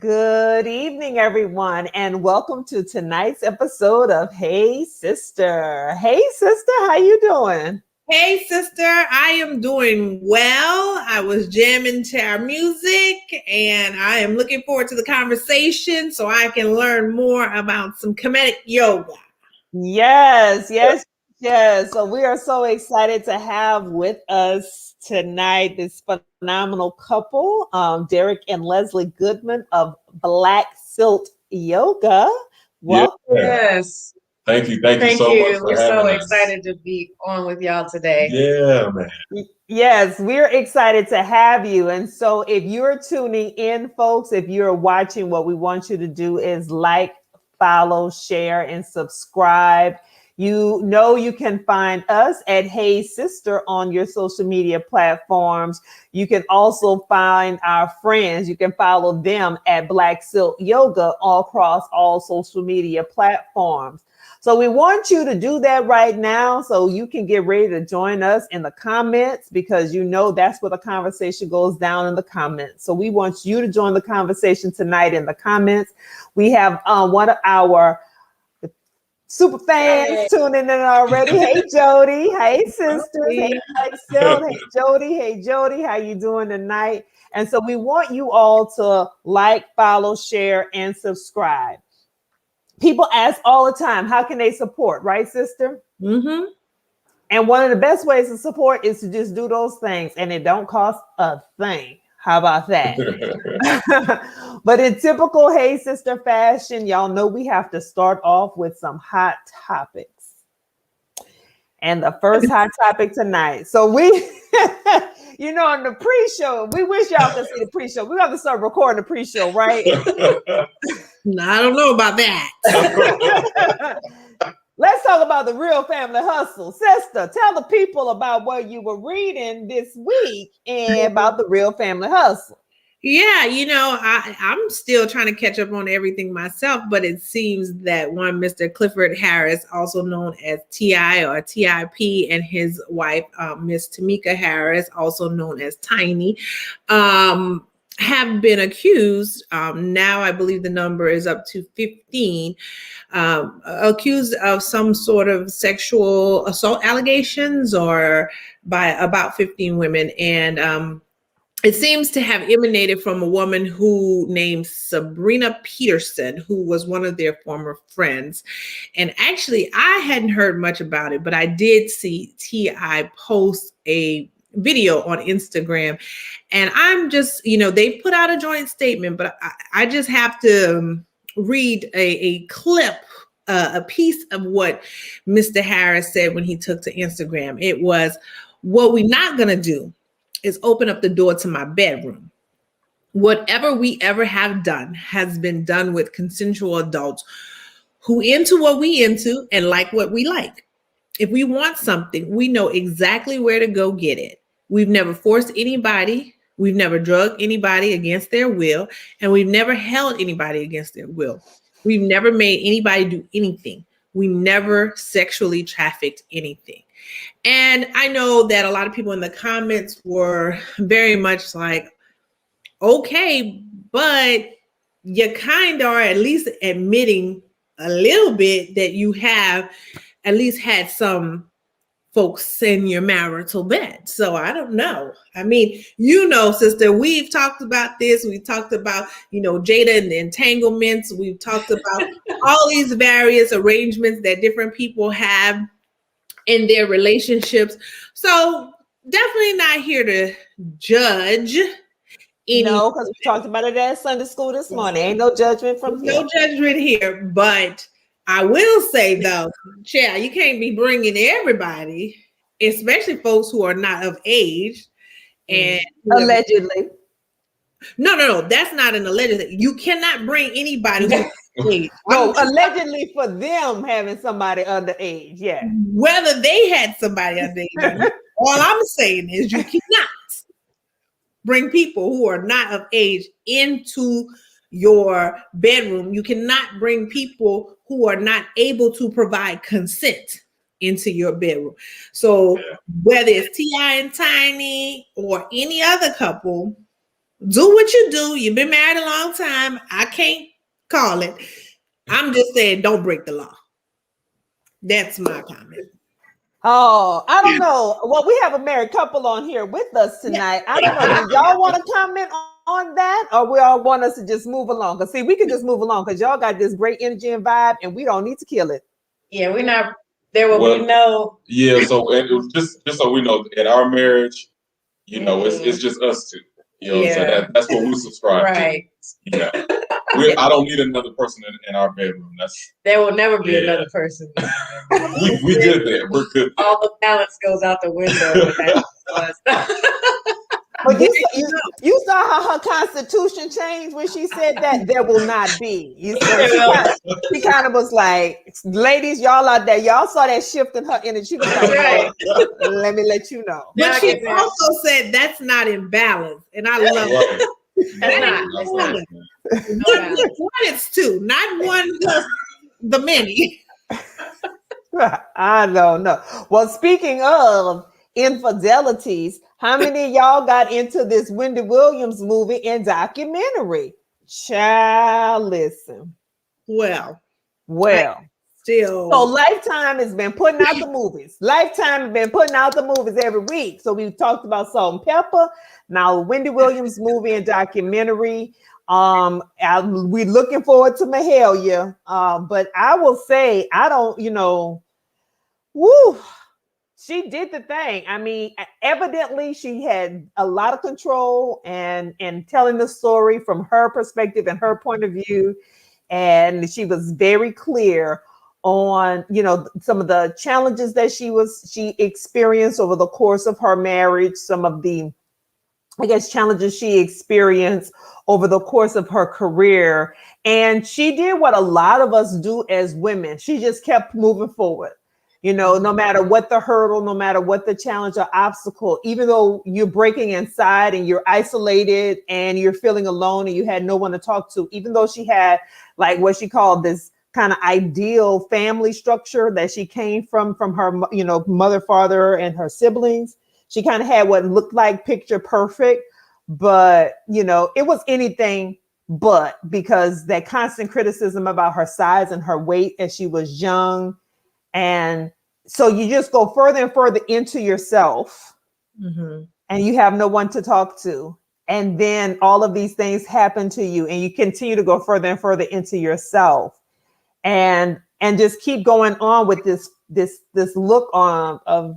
Good evening, everyone, and welcome to tonight's episode of Hey Sister. Hey Sister, how you doing? Hey sister, I am doing well. I was jamming to our music and I am looking forward to the conversation so I can learn more about some Kemetic Yoga. Yes. So we are so excited to have with us tonight this phenomenal couple, Darrick and Leslie Goodman of Silt Yoga. Welcome. Yes. Thank you so much for We're having so us. excited to be on with y'all today. Yeah, man. Yes, we're excited to have you. And so if you're tuning in, folks, if you're watching, what we want you to do is like, follow, share, and subscribe. You know you can find us at Hey Sister on your social media platforms. You can also find our friends. You can follow them at Silt Yoga all across all social media platforms. So we want you to do that right now so you can get ready to join us in the comments, because you know that's where the conversation goes down, in the comments. So we want you to join the conversation tonight in the comments. We have one of our super fans tuning in already. Hey Jody. Hey sisters. Hey Silt. Hey Jody. Hey Jody. How you doing tonight? And so we want you all to like, follow, share, and subscribe. People ask all the time, how can they support, right, sister? Mm-hmm. And one of the best ways to support is to just do those things, and it don't cost a thing. How about that? But in typical Hey Sister fashion, y'all know we have to start off with some hot topics. And the first hot topic tonight. So we, in the pre-show, we wish y'all could see the pre-show. We're going to start recording the pre-show, right? I don't know about that. Let's talk about the real family hustle. Sister, tell the people about what you were reading this week and about the real family hustle. Yeah, I'm still trying to catch up on everything myself, but it seems that one Mr. Clifford Harris, also known as T.I. or TIP, and his wife, Miss Tamika Harris, also known as Tiny, have been accused. Now I believe the number is up to 15, accused of some sort of sexual assault allegations, or by about 15 women. And it seems to have emanated from a woman who named Sabrina Peterson, who was one of their former friends. And actually, I hadn't heard much about it, but I did see T.I. post a video on Instagram. And I'm just, they put out a joint statement, but I just have to read a clip, a piece of what Mr. Harris said when he took to Instagram. It was, "What we're not going to do is open up the door to my bedroom. Whatever we ever have done has been done with consensual adults who into what we into and like what we like. If we want something, we know exactly where to go get it. We've never forced anybody. We've never drugged anybody against their will, and we've never held anybody against their will. We've never made anybody do anything. We never sexually trafficked anything." And I know that a lot of people in the comments were very much like, okay, but you kind of are at least admitting a little bit that you have at least had some folks in your marital bed. So I don't know. I mean, sister, we've talked about this. We've talked about, Jada and the entanglements. We've talked about all these various arrangements that different people have in their relationships. So definitely not here to judge. No, because we talked about it at Sunday school this morning. Ain't no judgment from here. No judgment here. But I will say, though, Chair, you can't be bringing everybody, especially folks who are not of age. And allegedly. No, that's not an alleged. You cannot bring anybody who's age. No, allegedly for them having somebody underage. Yeah. Whether they had somebody underage, all I'm saying is you cannot bring people who are not of age into your bedroom. You cannot bring people who are not able to provide consent into your bedroom. So whether it's T.I. and Tiny or any other couple, do what you do. You've been married a long time. I can't call it. I'm just saying, don't break the law. That's my comment. Oh, I don't know. Well, we have a married couple on here with us tonight. I don't know. Do y'all want to comment on that, or we all want us to just move along? Because see, we can just move along because y'all got this great energy and vibe, and we don't need to kill it. Yeah, we're not. There will be no. Yeah, so and it was just so we know, in our marriage, you know, it's just us two. You know, so that's what we subscribe right. to. Yeah. I don't need another person in our bedroom. There will never be another person. we good there. We're good there. All the balance goes out the window. But you saw how her constitution changed when she said that there will not be. You saw she kind of was like, ladies, y'all out there, y'all saw that shift in her energy. She was like, right. Let me let you know. But she also said that's not in balance, and I love it. It's not. One, it's two, not one plus the many. I don't know. Well, speaking of infidelities, how many of y'all got into this Wendy Williams movie and documentary? Child, listen. Well. Still. So Lifetime has been putting out the movies. Lifetime has been putting out the movies every week. So we talked about Salt and Pepper. Now Wendy Williams movie and documentary. We're looking forward to Mahalia. But I will say, I don't, she did the thing. I mean, evidently she had a lot of control and telling the story from her perspective and her point of view. And she was very clear on, some of the challenges that she experienced over the course of her marriage, some of the, challenges she experienced over the course of her career. And she did what a lot of us do as women. She just kept moving forward. No matter what the hurdle, no matter what the challenge or obstacle, even though you're breaking inside and you're isolated and you're feeling alone and you had no one to talk to, even though she had like what she called this kind of ideal family structure that she came from her, mother, father, and her siblings. She kind of had what looked like picture perfect, but, it was anything but, because that constant criticism about her size and her weight as she was young. And so you just go further and further into yourself, and you have no one to talk to. And then all of these things happen to you and you continue to go further and further into yourself and just keep going on with this look of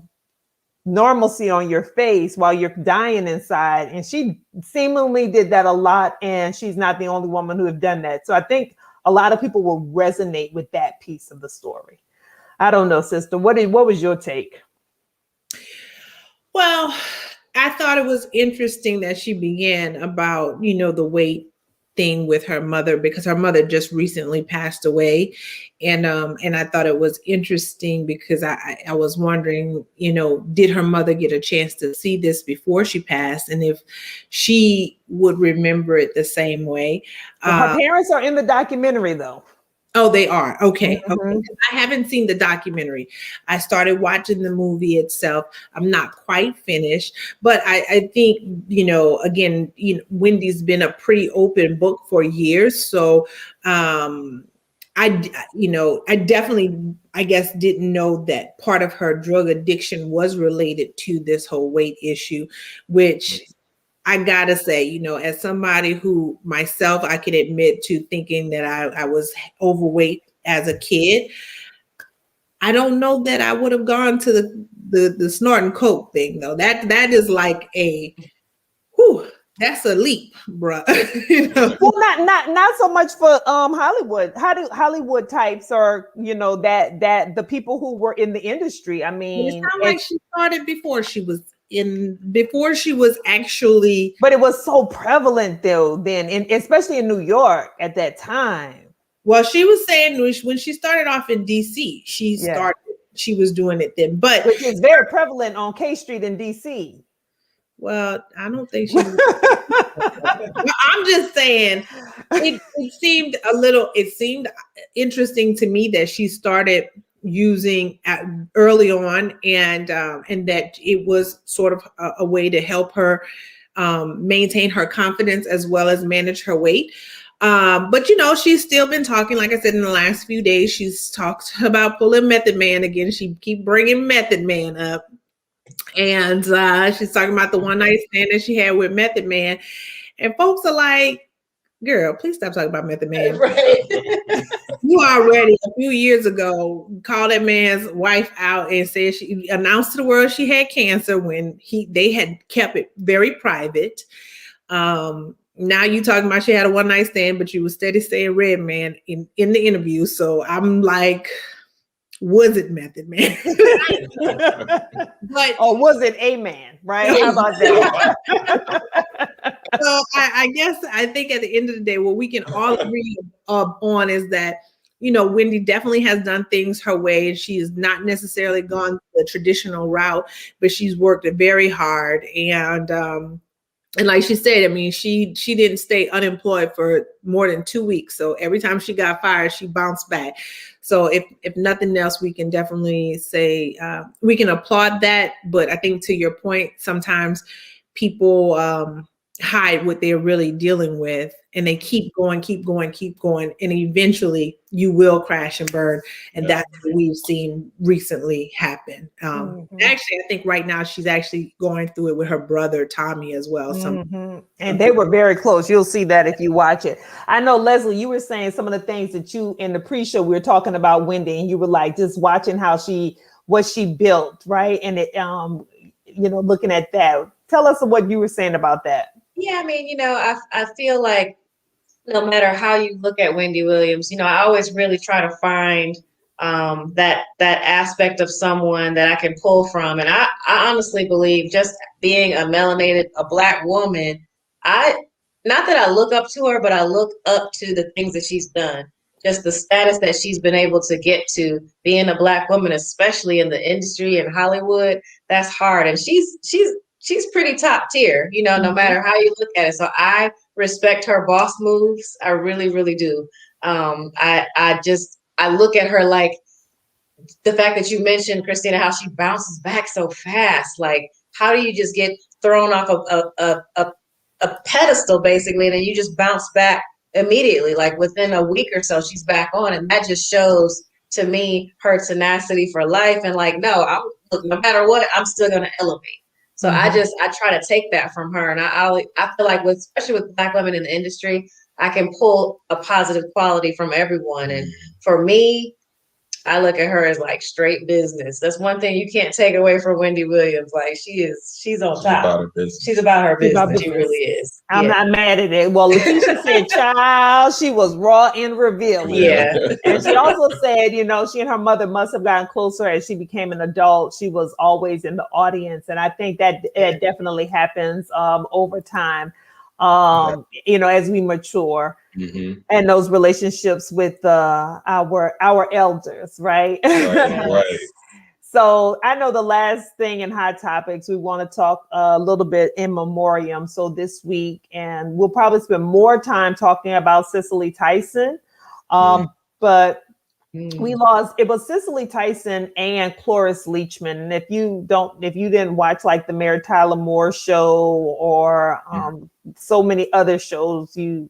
normalcy on your face while you're dying inside. And she seemingly did that a lot. And she's not the only woman who have done that. So I think a lot of people will resonate with that piece of the story. I don't know, sister. What was your take? Well, I thought it was interesting that she began about, the weight thing with her mother, because her mother just recently passed away. And I thought it was interesting because I was wondering, did her mother get a chance to see this before she passed? And if she would remember it the same way. Well, her parents are in the documentary though. Oh, they are. Okay. Okay. I haven't seen the documentary. I started watching the movie itself. I'm not quite finished, but I think, again, Wendy's been a pretty open book for years. So I definitely, didn't know that part of her drug addiction was related to this whole weight issue, which I gotta say, as somebody who myself, I can admit to thinking that I was overweight as a kid. I don't know that I would have gone to the snort and coke thing though. That is like that's a leap, bruh. Well, not so much for Hollywood. How do Hollywood types are, that the people who were in the industry. I mean, it sounds like she started before she was actually, but it was so prevalent though then, especially in New York at that time. Well, she was saying when she started off in DC, she was doing it then, but which is very prevalent on K Street in DC. Well, I don't think she was. I'm just saying it seemed interesting to me that she started using early on and that it was sort of a way to help her maintain her confidence as well as manage her weight. But she's still been talking. Like I said, in the last few days, she's talked about pulling Method Man again. She keep bringing Method Man up, and she's talking about the one night stand that she had with Method Man, and folks are like, "Girl, please stop talking about Method Man." Right. You already a few years ago called that man's wife out and said she announced to the world she had cancer when they had kept it very private. Now you talking about she had a one night stand, but you were steady saying Red Man in the interview. So I'm like, was it Method Man? But or was it a man? Right? How about that? So I think at the end of the day, what we can all agree on is that, Wendy definitely has done things her way. She has not necessarily gone the traditional route, but she's worked very hard. And like she said, I mean, she didn't stay unemployed for more than 2 weeks. So every time she got fired, she bounced back. So if nothing else, we can definitely say we can applaud that. But I think to your point, sometimes people hide what they're really dealing with, and they keep going, and eventually you will crash and burn. And that's what we've seen recently happen. Actually, I think right now she's actually going through it with her brother Tommy as well. And they were very close. You'll see that if you watch it. I know, Leslie, you were saying some of the things that you in the pre-show we were talking about Wendy, and you were like just watching what she built, right? And it looking at that. Tell us what you were saying about that. Yeah, I mean, I feel like no matter how you look at Wendy Williams, I always really try to find that aspect of someone that I can pull from. And I honestly believe just being a Black woman, not that I look up to her, but I look up to the things that she's done. Just the status that she's been able to get to, being a Black woman, especially in the industry in Hollywood, that's hard. And she's pretty top tier, no matter how you look at it. So I respect her boss moves. I really, really do. I look at her like the fact that you mentioned, Christina, how she bounces back so fast. Like, how do you just get thrown off a pedestal, basically, and then you just bounce back immediately? Like within a week or so, she's back on. And that just shows to me her tenacity for life. And like, no matter what, I'm still going to elevate. So I try to take that from her. And I feel like especially with Black women in the industry, I can pull a positive quality from everyone. And for me, I look at her as like straight business. That's one thing you can't take away from Wendy Williams. Like she's on top. She's about her business. She really is. I'm not mad at it. Well, Letitia said, child, she was raw and revealing. Yeah. And she also said, she and her mother must have gotten closer as she became an adult. She was always in the audience. And I think that it definitely happens over time, as we mature. And those relationships with our elders, right? Right. So I know the last thing in Hot Topics, we want to talk a little bit in memoriam. So this week, and we'll probably spend more time talking about Cicely Tyson. But we lost, it was Cicely Tyson and Cloris Leachman. And if you didn't watch like the Mary Tyler Moore show or so many other shows, you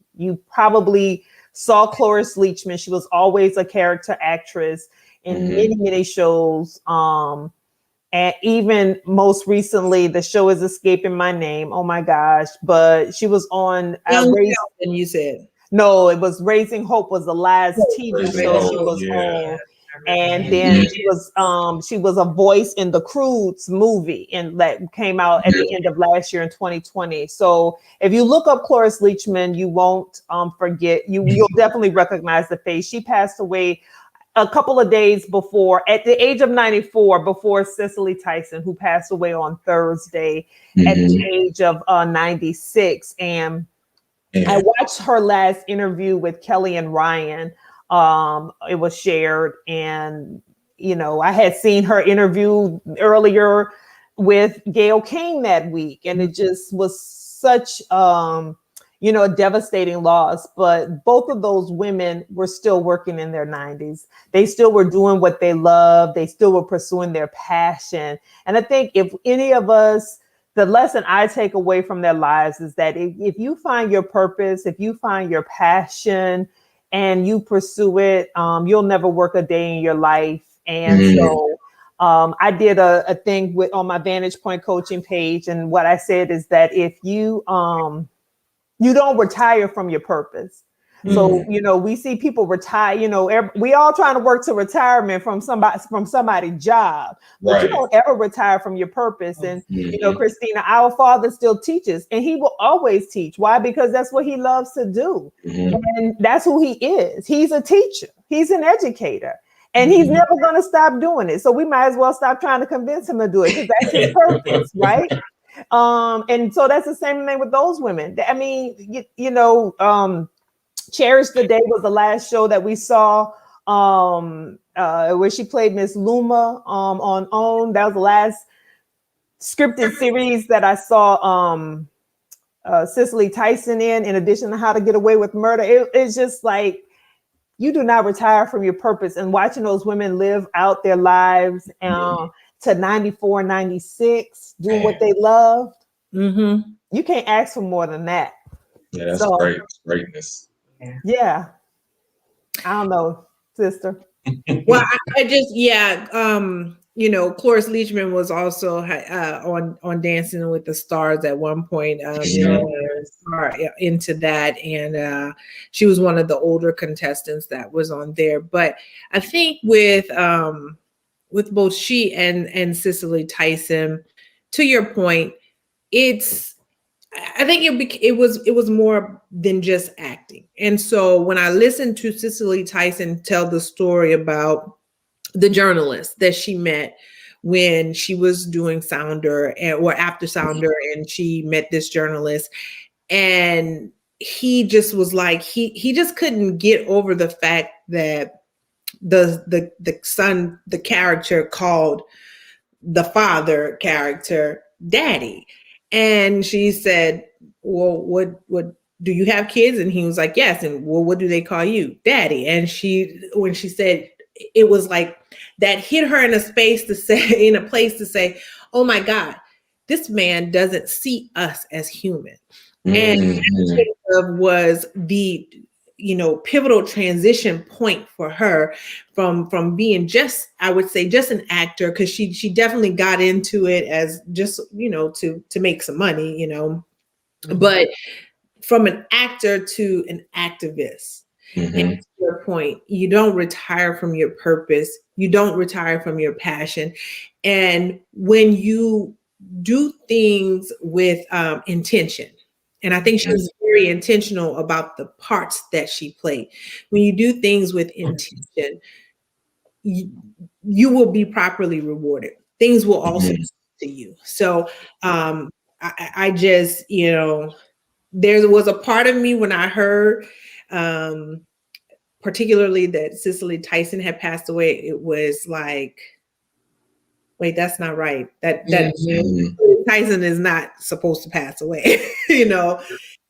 probably saw Cloris Leachman. She was always a character actress in many, many shows. And even most recently, the show is escaping my name. Oh my gosh. But she was on you said. No, it was Raising Hope was the last TV show she was on. And then she was a voice in the Croods movie and that came out at the end of last year in 2020. So if you look up Cloris Leachman, you won't forget, you'll definitely recognize the face. She passed away a couple of days before, at the age of 94, before Cicely Tyson, who passed away on Thursday at the age of 96. And I watched her last interview with Kelly and Ryan. It was shared, and I had seen her interview earlier with Gayle King that week, and it just was such a devastating loss. But both of those women were still working in their 90s. They still were doing what they loved. They still were pursuing their passion. And I think if any of us the lesson I take away from their lives is that if you find your purpose, if you find your passion and you pursue it, you'll never work a day in your life. And so I did a thing on my Vantage Point coaching page. And what I said is that if you don't retire from your purpose. So, we see people retire, we all trying to work to retirement from somebody's job, but you don't ever retire from your purpose. And, Christina, our Father still teaches, and he will always teach. Why? Because that's what he loves to do. And that's who he is. He's a teacher. He's an educator, and he's never going to stop doing it. So we might as well stop trying to convince him to do it, because that's his purpose, right? And so that's the same thing with those women. I mean, Cherish the Day was the last show that we saw, where she played Miss Luma on OWN. That was the last scripted series that I saw Cicely Tyson in addition to How to Get Away with Murder. It's just like, you do not retire from your purpose. And watching those women live out their lives to 94, 96, doing what they loved, you can't ask for more than that. Yeah, that's great. That's greatness. Yeah. I don't know, sister. Well, I just, Cloris Leachman was also on Dancing with the Stars at one point, into that. And she was one of the older contestants that was on there. But I think with both she and Cicely Tyson, to your point, I think it was more than just acting. And so when I listened to Cicely Tyson tell the story about the journalist that she met when she was doing Sounder or after Sounder, and she met this journalist, and he just was like, he just couldn't get over the fact that the son, the character, called the father character Daddy. And she said, well, what do you have kids? And he was like, yes. And well, what do they call you? Daddy. And when she said, it was like that hit her in a place to say, oh my God, this man doesn't see us as human. And that was the pivotal transition point for her from being just, I would say, just an actor, because she definitely got into it as just, to make some money, but from an actor to an activist. And to your point, you don't retire from your purpose. You don't retire from your passion. And when you do things with intention, and I think she was very intentional about the parts that she played. When you do things with intention, you will be properly rewarded. Things will also come to you. So I just, there was a part of me when I heard, particularly that Cicely Tyson had passed away, it was like, wait, that's not right. That Tyson is not supposed to pass away,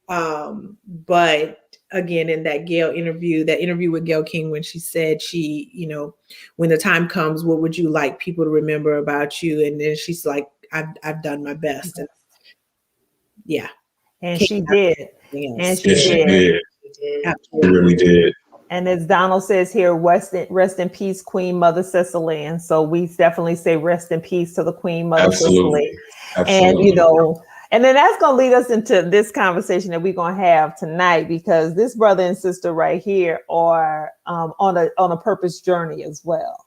But again, in that interview with Gayle King, when she said when the time comes, what would you like people to remember about you? And then she's like, I've done my best. And yeah. And she did. And she did. She really did. And as Donald says here, rest in peace, Queen Mother Cicely. And so we definitely say rest in peace to the Queen Mother Cicely. Absolutely. And and then that's going to lead us into this conversation that we're going to have tonight, because this brother and sister right here are on a purpose journey as well.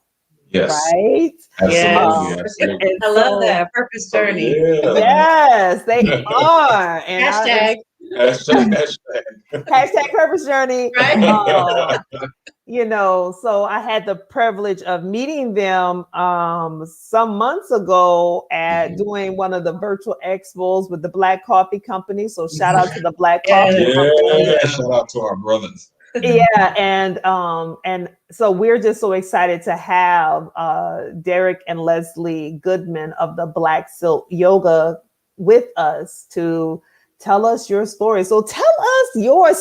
Yes. Right? Absolutely. Yes. I love that purpose journey. Yeah. Yes, they are. And hashtag purpose journey. Right. So I had the privilege of meeting them some months ago at doing one of the virtual expos with the Black Coffee Company. So shout out to the Black Coffee Company. Shout out to our brothers. Yeah, and so we're just so excited to have Darrick and Leslie Goodman of the Black Silt Yoga with us to tell us your story. So tell us your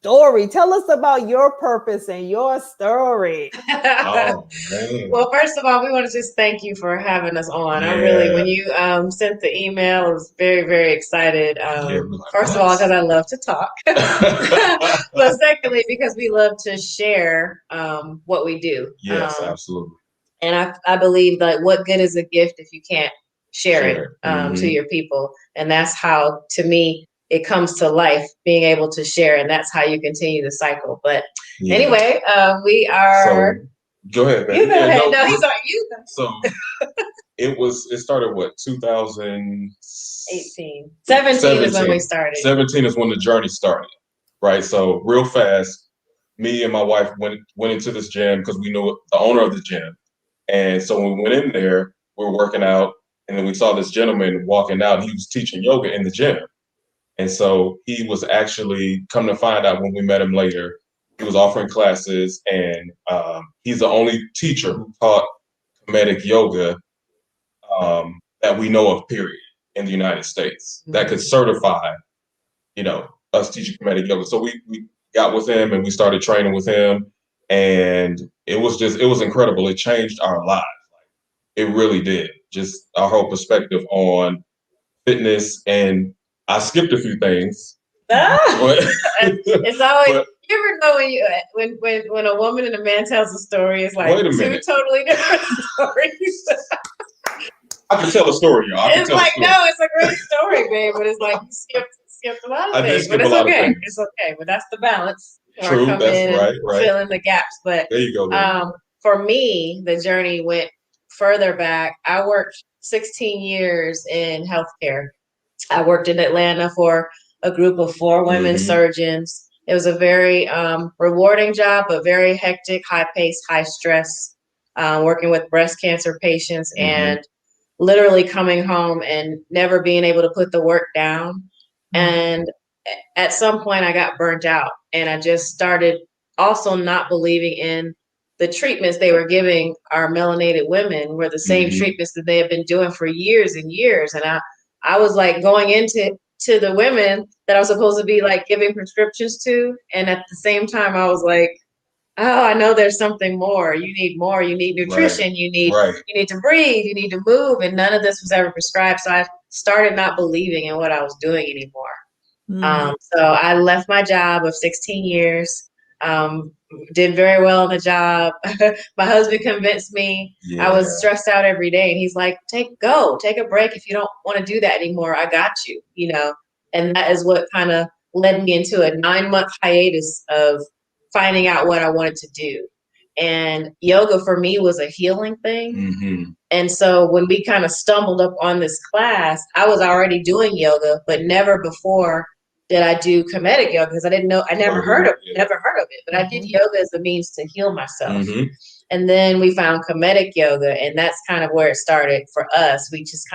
story. Tell us about your purpose and your story. Oh, man. Well, first of all, we want to just thank you for having us on. I really, when you sent the email, I was very, very excited. First of all, because I love to talk. But secondly, because we love to share what we do. Yes, absolutely. And I believe that what good is a gift if you can't share it to your people? And that's how, to me, it comes to life, being able to share. And that's how you continue the cycle. But anyway, we are... So, go ahead, man. You go ahead. No, he's on you. So it started what, 2018? 17 is when we started. 17 is when the journey started, right? So real fast, me and my wife went into this gym because we knew the owner of the gym. And so when we went in there, we were working out, and then we saw this gentleman walking out, and he was teaching yoga in the gym. And so he was actually, come to find out when we met him later, he was offering classes, and he's the only teacher who taught Kemetic Yoga that we know of, period, in the United States, that could certify, us teaching Kemetic Yoga. So we got with him and we started training with him, and it was incredible. It changed our lives. It really did. Just our whole perspective on fitness, and I skipped a few things. It's always... You ever know when a woman and a man tells a story, it's like two totally different stories. I can tell a story, y'all. It's like, no, it's a great story, babe, but it's like you skipped a lot of things. But it's okay. It's okay. But that's the balance. True, that's right. Fill in the gaps. But there you go. For me, the journey went further back. I worked 16 years in healthcare. I worked in Atlanta for a group of 4 women surgeons. It was a very rewarding job, but very hectic, high-paced, high-stress, working with breast cancer patients and literally coming home and never being able to put the work down. And at some point, I got burnt out, and I just started also not believing in the treatments they were giving our melanated women were the same treatments that they had been doing for years and years. And I was like going into the women that I was supposed to be like giving prescriptions to. And at the same time, I was like, oh, I know there's something more. You need more. You need nutrition. You need to breathe. You need to move. And none of this was ever prescribed. So I started not believing in what I was doing anymore. So I left my job of 16 years, did very well in the job. My husband convinced me. I was stressed out every day. And he's like, take a break. If you don't want to do that anymore, I got you, And that is what kind of led me into a 9-month hiatus of finding out what I wanted to do. And yoga for me was a healing thing. And so when we kind of stumbled up on this class, I was already doing yoga, but never before did I do Kemetic Yoga, because I didn't know, I never heard of it, but I did yoga as a means to heal myself. And then we found Kemetic Yoga, and that's kind of where it started for us. We just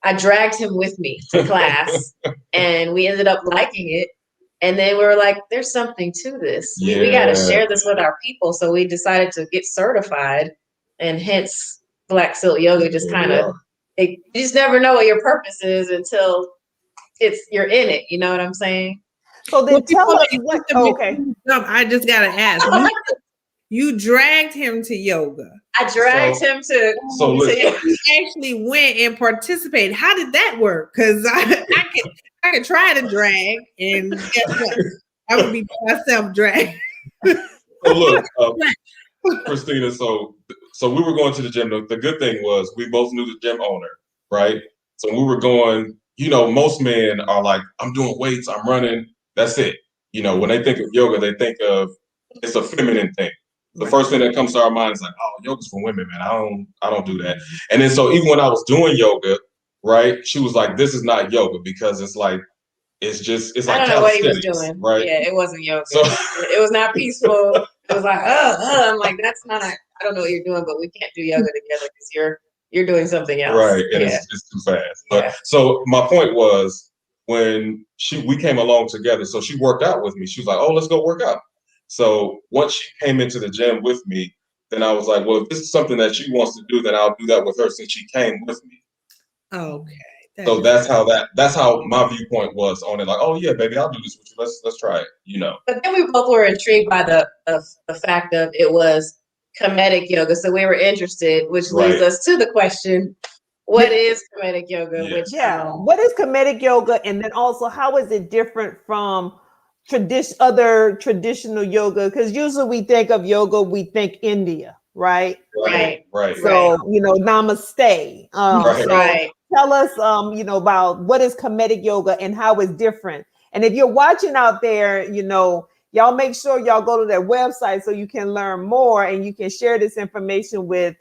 I dragged him with me to class and we ended up liking it. And then we were like, there's something to this. We got to share this with our people. So we decided to get certified, and hence Black Silt Yoga just you just never know what your purpose is until you're in it. You know what I'm saying? So then tell us what, I just got to ask. You dragged him to yoga. I dragged him to. He actually went and participated. How did that work? Because I could try to drag, and guess what? I would be by myself drag. So look, Christina. So we were going to the gym. The good thing was we both knew the gym owner, right? So we were going. Most men are like, I'm doing weights, I'm running. That's it. When they think of yoga, they think of it's a feminine thing. The first thing that comes to our mind is like, oh, yoga's for women, man. I don't do that. And then so even when I was doing yoga, right, she was like, this is not yoga, because it's like it's like I don't know what he was doing. Right? Yeah, it wasn't yoga. So, it was not peaceful. It was like, I'm like, that's not. I don't know what you're doing, but we can't do yoga together because you're doing something else. Right, and it's too fast. But so my point was, when we came along together, so she worked out with me. She was like, oh, let's go work out. So once she came into the gym with me, then I was like, well, if this is something that she wants to do, then I'll do that with her since she came with me. Okay. So that's how my viewpoint was on it. Like, oh yeah, baby, I'll do this with you. Let's try it. You know. But then we both were intrigued by the fact of it was Kemetic yoga, so we were interested, which leads us to the question: what is Kemetic yoga? Yes. What is Kemetic yoga, and then also how is it different from other traditional yoga? Because usually we think of yoga, we think India, right? Right. So namaste. So Right. tell us, about what is Kemetic yoga and how it's different. And if you're watching out there, y'all make sure y'all go to their website so you can learn more and you can share this information with,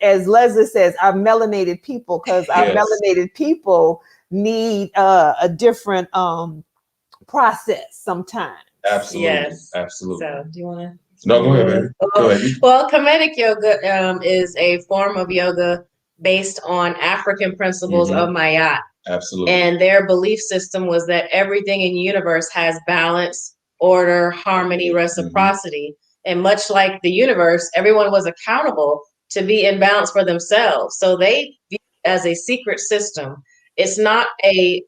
as Leslie says, our melanated people, because our melanated people need a different process sometimes. Absolutely. Yes. Absolutely. So do you want to? No, go ahead, baby. Go ahead. Well, Kemetic yoga is a form of yoga based on African principles of Mayat. Absolutely. And their belief system was that everything in the universe has balance, order, harmony, reciprocity. And much like the universe, everyone was accountable to be in balance for themselves. So they view it as a secret system. It's not a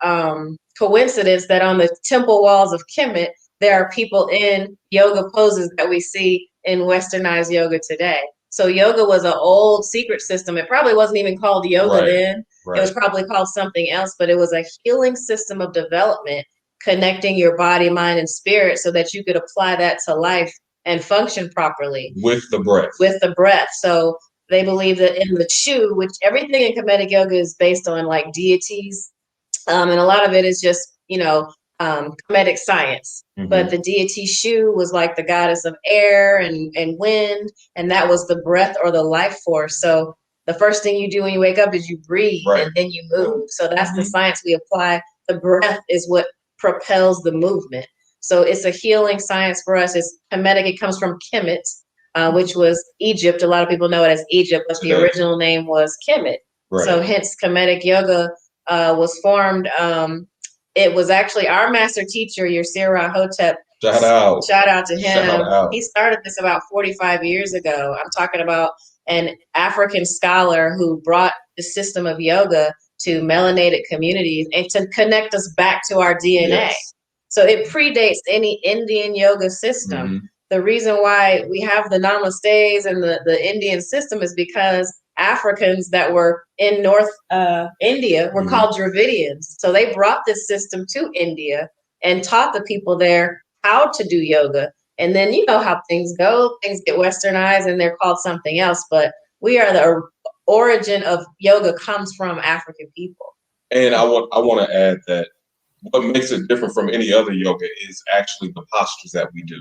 coincidence that on the temple walls of Kemet, there are people in yoga poses that we see in westernized yoga today. So yoga was an old secret system. It probably wasn't even called yoga then. It was probably called something else, but it was a healing system of development, connecting your body, mind, and spirit so that you could apply that to life and function properly. With the breath. With the breath. So they believe that in the Shu, which everything in Kemetic yoga is based on like deities, and a lot of it is just, Kemetic science. But the deity Shu was like the goddess of air and wind, and that was the breath or the life force. So the first thing you do when you wake up is you breathe and then you move. So that's the science we apply. The breath is what propels the movement. So it's a healing science for us. It's Kemetic. It comes from Kemet, which was Egypt. A lot of people know it as Egypt, but the original name was Kemet. So hence Kemetic yoga was formed. It was actually our master teacher, Yasira Hotep. Shout out to him. He started this about 45 years ago. I'm talking about an African scholar who brought the system of yoga to melanated communities and to connect us back to our DNA. So it predates any Indian yoga system. The reason why we have the namastes and the Indian system is because Africans that were in North India were called Dravidians. So they brought this system to India and taught the people there how to do yoga. And then you know how things go, things get westernized and they're called something else. But we are the origin of yoga comes from African people. And I want to add that what makes it different from any other yoga is actually the postures that we do.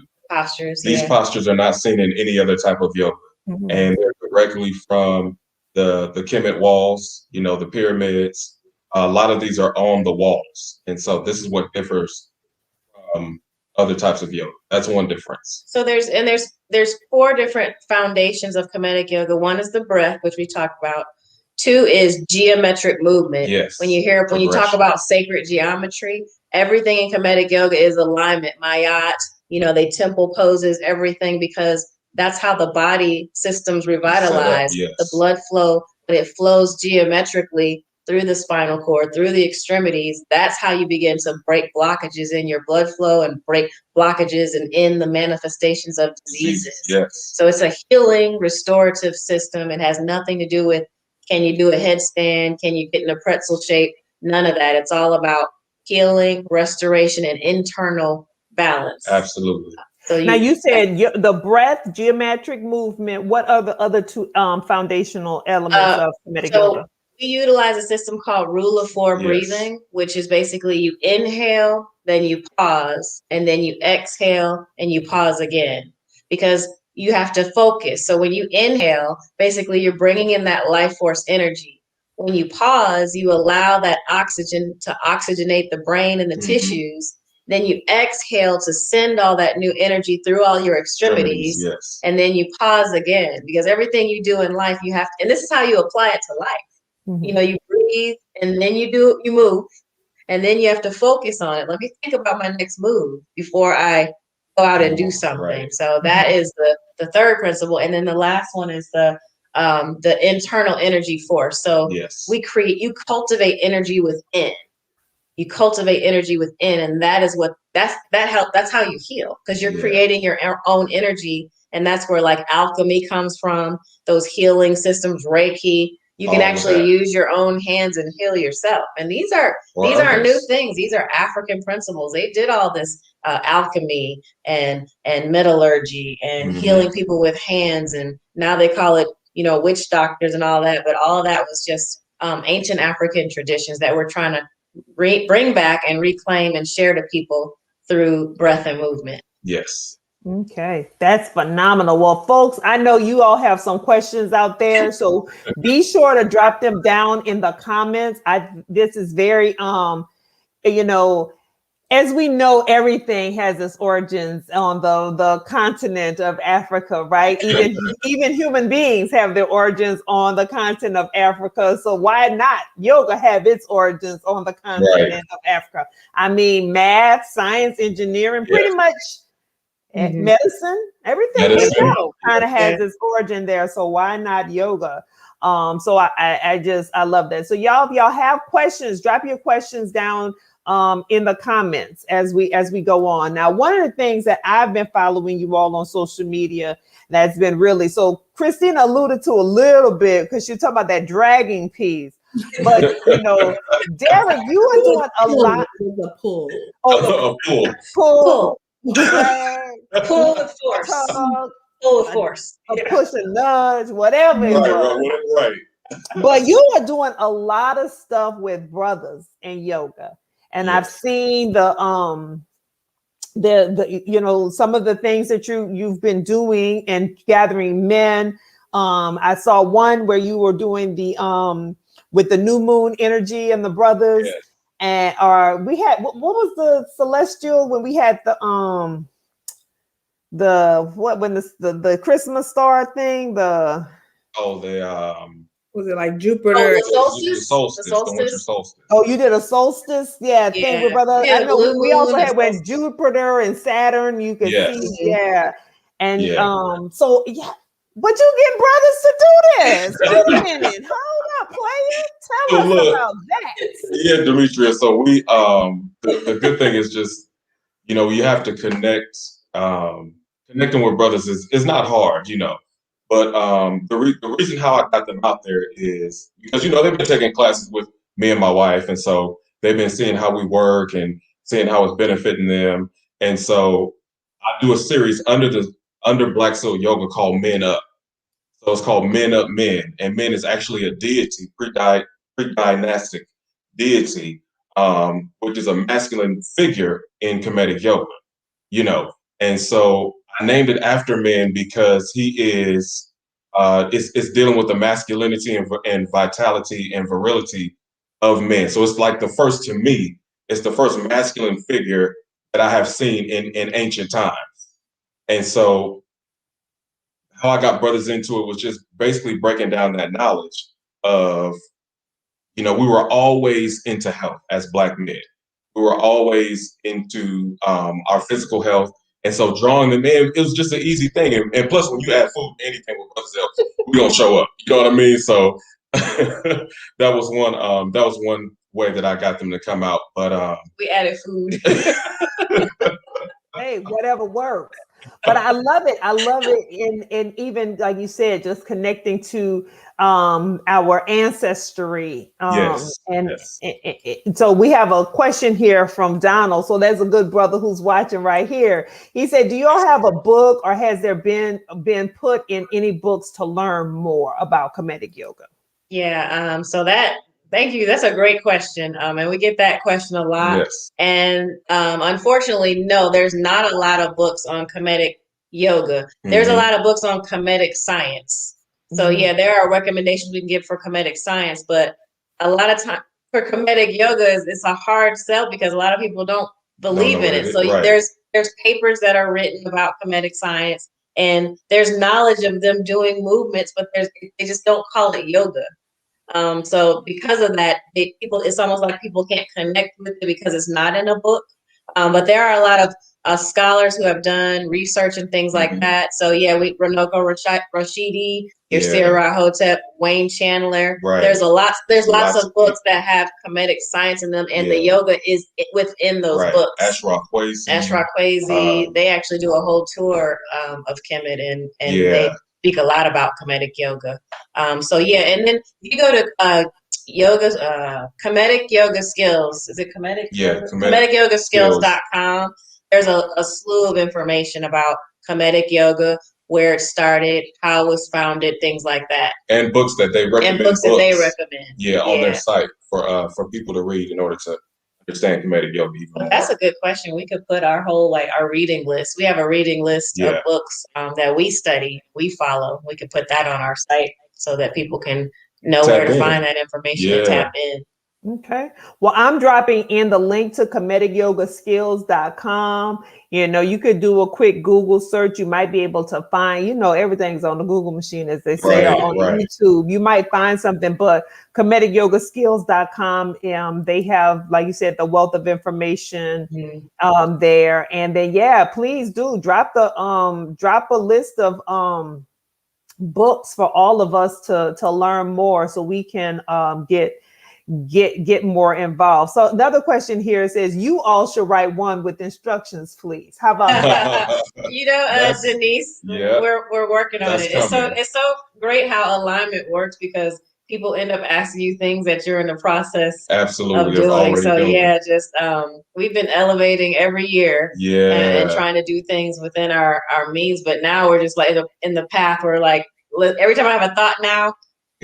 These postures are not seen in any other type of yoga. And they're directly from the Kemet walls, the pyramids. A lot of these are on the walls. And so this is what differs from other types of yoga. That's one difference. So there's 4 different foundations of Kemetic yoga. One is the breath, which we talked about. 2 is geometric movement. When you talk about sacred geometry, everything in Kemetic yoga is alignment, mayat, they temple poses, everything, because that's how the body systems revitalize. The blood flow, but it flows geometrically through the spinal cord, through the extremities. That's how you begin to break blockages in your blood flow and break blockages and in the manifestations of diseases. So it's a healing, restorative system. It has nothing to do with, can you do a headstand? Can you get in a pretzel shape? None of that. It's all about healing, restoration, and internal balance. Absolutely. So now you said the breath, geometric movement. What are the other 2 foundational elements of Kemetic yoga? We utilize a system called rule of 4 breathing, which is basically you inhale, then you pause, and then you exhale and you pause again, because you have to focus. So when you inhale, basically you're bringing in that life force energy. When you pause, you allow that oxygen to oxygenate the brain and the tissues. Then you exhale to send all that new energy through all your extremities. And then you pause again, because everything you do in life, you have to, and this is how you apply it to life. You breathe and then you move, and then you have to focus on it. Let me think about my next move before I go out and do something. So that is the 3rd principle. And then the last one is the the internal energy force. So Yes. you cultivate energy within. You cultivate energy within, and that's how you heal, because you're creating your own energy. And that's where like alchemy comes from, those healing systems, Reiki. You can actually use your own hands and heal yourself. And these aren't new things. These are African principles. They did all this alchemy and metallurgy and healing people with hands. And now they call it, witch doctors and all that. But all of that was just ancient African traditions that we're trying to bring back and reclaim and share to people through breath and movement. Yes. Okay, that's phenomenal. Well, folks, I know you all have some questions out there, so be sure to drop them down in the comments. This is very, as we know, everything has its origins on the continent of Africa, right? Even human beings have their origins on the continent of Africa. So why not yoga have its origins on the continent of Africa? I mean, math, science, engineering, pretty much medicine, everything we know kind of has its origin there. So why not yoga? So I love that. So y'all, if y'all have questions, drop your questions down in the comments as we go on. Now, one of the things that I've been following you all on social media that's been really, so Christina alluded to a little bit because you're talking about that dragging piece, but Darrick, you are doing a lot. The pull. Pull. Drag, pull with force. Pull with force. A push and nudge, whatever it was. Right. But you are doing a lot of stuff with brothers in yoga. And I've seen the some of the things that you've been doing and gathering men. I saw one where you were doing the with the new moon energy and the brothers. Yes. And we had what was the celestial when we had the Christmas star thing, was it like Jupiter? The solstice. The winter solstice. Oh, you did a solstice, thing with brother. I know we also had when Jupiter and Saturn. You could see, and so but you get brothers to do this. Wait a minute, hold up, player. Tell us about that. Yeah, Demetria. So we the good thing is just you have to connect. Connecting with brothers is not hard, But the reason how I got them out there is because they've been taking classes with me and my wife, and so they've been seeing how we work and seeing how it's benefiting them. And so I do a series under Black Silt Yoga called Men Up. So it's called Men Up Men, and men is actually a deity, pre-dynastic deity, which is a masculine figure in Kemetic Yoga, And so I named it after men because he is it's dealing with the masculinity and vitality and virility of men. So it's like to me, it's the first masculine figure that I have seen in ancient times. And so how I got brothers into it was just basically breaking down that knowledge of, we were always into health as Black men. We were always into our physical health. And so drawing them in, it was just an easy thing. And plus, when you add food to anything with brothers else, we're going to show up. You know what I mean? So that was one way that I got them to come out. But we added food. Hey, whatever works. But I love it. I love it. And even like you said, just connecting to our ancestry. So we have a question here from Donald. So there's a good brother who's watching right here. He said, do you all have a book, or has there been put in any books to learn more about Kemetic Yoga? Yeah. Thank you. That's a great question. And we get that question a lot. Yes. And unfortunately, no, there's not a lot of books on Kemetic Yoga. There's a lot of books on Kemetic science. So yeah, there are recommendations we can give for Kemetic science, but a lot of time for Kemetic Yoga, it's a hard sell because a lot of people don't believe in it. So there's papers that are written about Kemetic science, and there's knowledge of them doing movements, but they just don't call it yoga. So because of that, it's almost like people can't connect with it because it's not in a book. But there are a lot of scholars who have done research and things like that. So yeah, Runoko Rashidi, Yasir Hotep, Wayne Chandler. Right. There's lots of books that have Kemetic science in them, and the yoga is within those books. Ashraf Kwesi, they actually do a whole tour of Kemet, and they speak a lot about Kemetic yoga. So yeah, and then you go to Kemetic Yoga Skills. Is it Kemetic? Yeah, KemeticYogaSkills.com. There's a slew of information about Kemetic yoga, where it started, how it was founded, things like that. And books that they recommend. Yeah, on their site for people to read in order to understand Kemetic yoga even more. That's a good question. We could put our reading list. We have a reading list of books that we study, we follow. We could put that on our site so that people can know where to find that information and tap in. Okay. Well, I'm dropping in the link to KemeticYogaSkills.com. You could do a quick Google search. You might be able to find, everything's on the Google machine, as they say, or on YouTube. You might find something, but KemeticYogaSkills.com, they have, like you said, the wealth of information there. And then, please do drop a list of books for all of us to learn more, so we can get more involved. So another question here says, you all should write one with instructions, please. How about that? Denise, we're working on it. It's so great how alignment works, because people end up asking you things that you're in the process of doing. So we've been elevating every year and trying to do things within our means, but now we're just like in the path where like every time I have a thought now,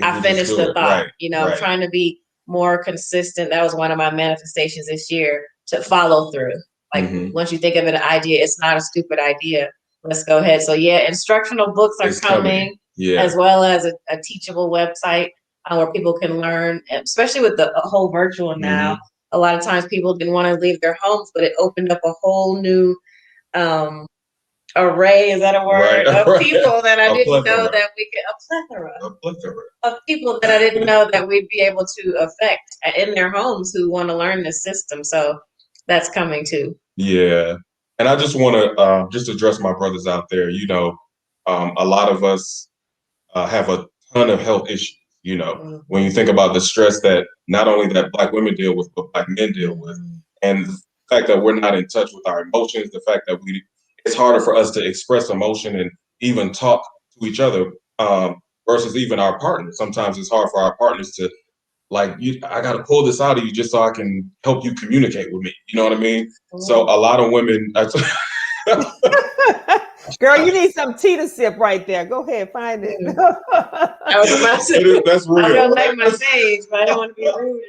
I finish the thought. I'm trying to be more consistent. That was one of my manifestations this year, to follow through. Like once you think of an idea, it's not a stupid idea. Let's go ahead. So instructional books are coming. As well as a teachable website where people can learn, especially with the whole virtual now. A lot of times people didn't want to leave their homes, but it opened up a whole new array, is that a word? Of people that I didn't know that we could, a plethora of people that I didn't know that we'd be able to affect in their homes who want to learn this system. So that's coming too. Yeah. And I just want to just address my brothers out there. A lot of us have a ton of health issues. When you think about the stress that not only that Black women deal with, but Black men deal with, and the fact that we're not in touch with our emotions, the fact that it's harder for us to express emotion and even talk to each other versus even our partners. Sometimes it's hard for our partners to I got to pull this out of you just so I can help you communicate with me. You know what I mean? So a lot of women. Girl, you need some tea to sip right there. Go ahead, find it. That's real. I don't like my sage, but I don't want to be rude.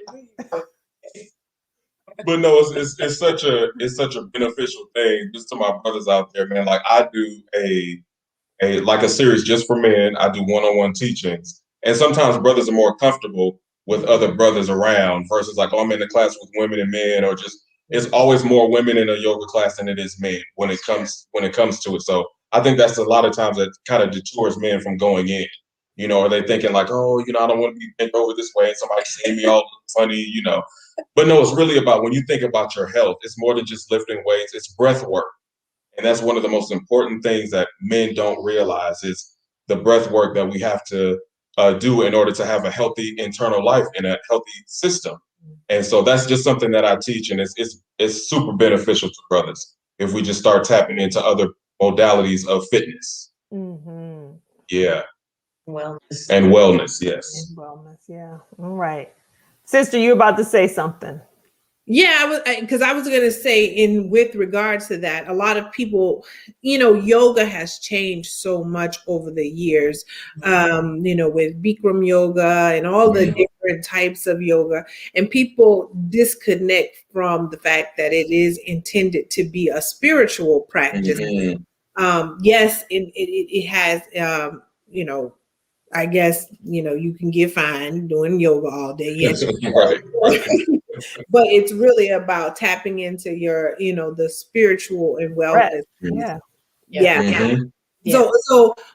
But no, it's such a beneficial thing just to my brothers out there, man. Like I do a series just for men. I do one-on-one teachings, and sometimes brothers are more comfortable with other brothers around versus I'm in the class with women and men, or just it's always more women in a yoga class than it is men when it comes to it. So I think that's a lot of times that kind of detours men from going in. Or they thinking I don't want to be bent over this way and somebody seeing me all funny, But no, it's really about, when you think about your health, it's more than just lifting weights, it's breath work. And that's one of the most important things that men don't realize is the breath work that we have to do in order to have a healthy internal life and a healthy system. And so that's just something that I teach, and it's super beneficial to brothers if we just start tapping into other modalities of fitness. Yeah. Wellness. And wellness, yes. And wellness, yeah. All right. Sister, you're about to say something. Yeah, because I was going to say, with regards to that, a lot of people, yoga has changed so much over the years, with Bikram yoga and all the different types of yoga, and people disconnect from the fact that it is intended to be a spiritual practice. Yes, it has, I guess, you can get fine doing yoga all day. Yes. Right. But it's really about tapping into your, the spiritual and wellness. Yeah.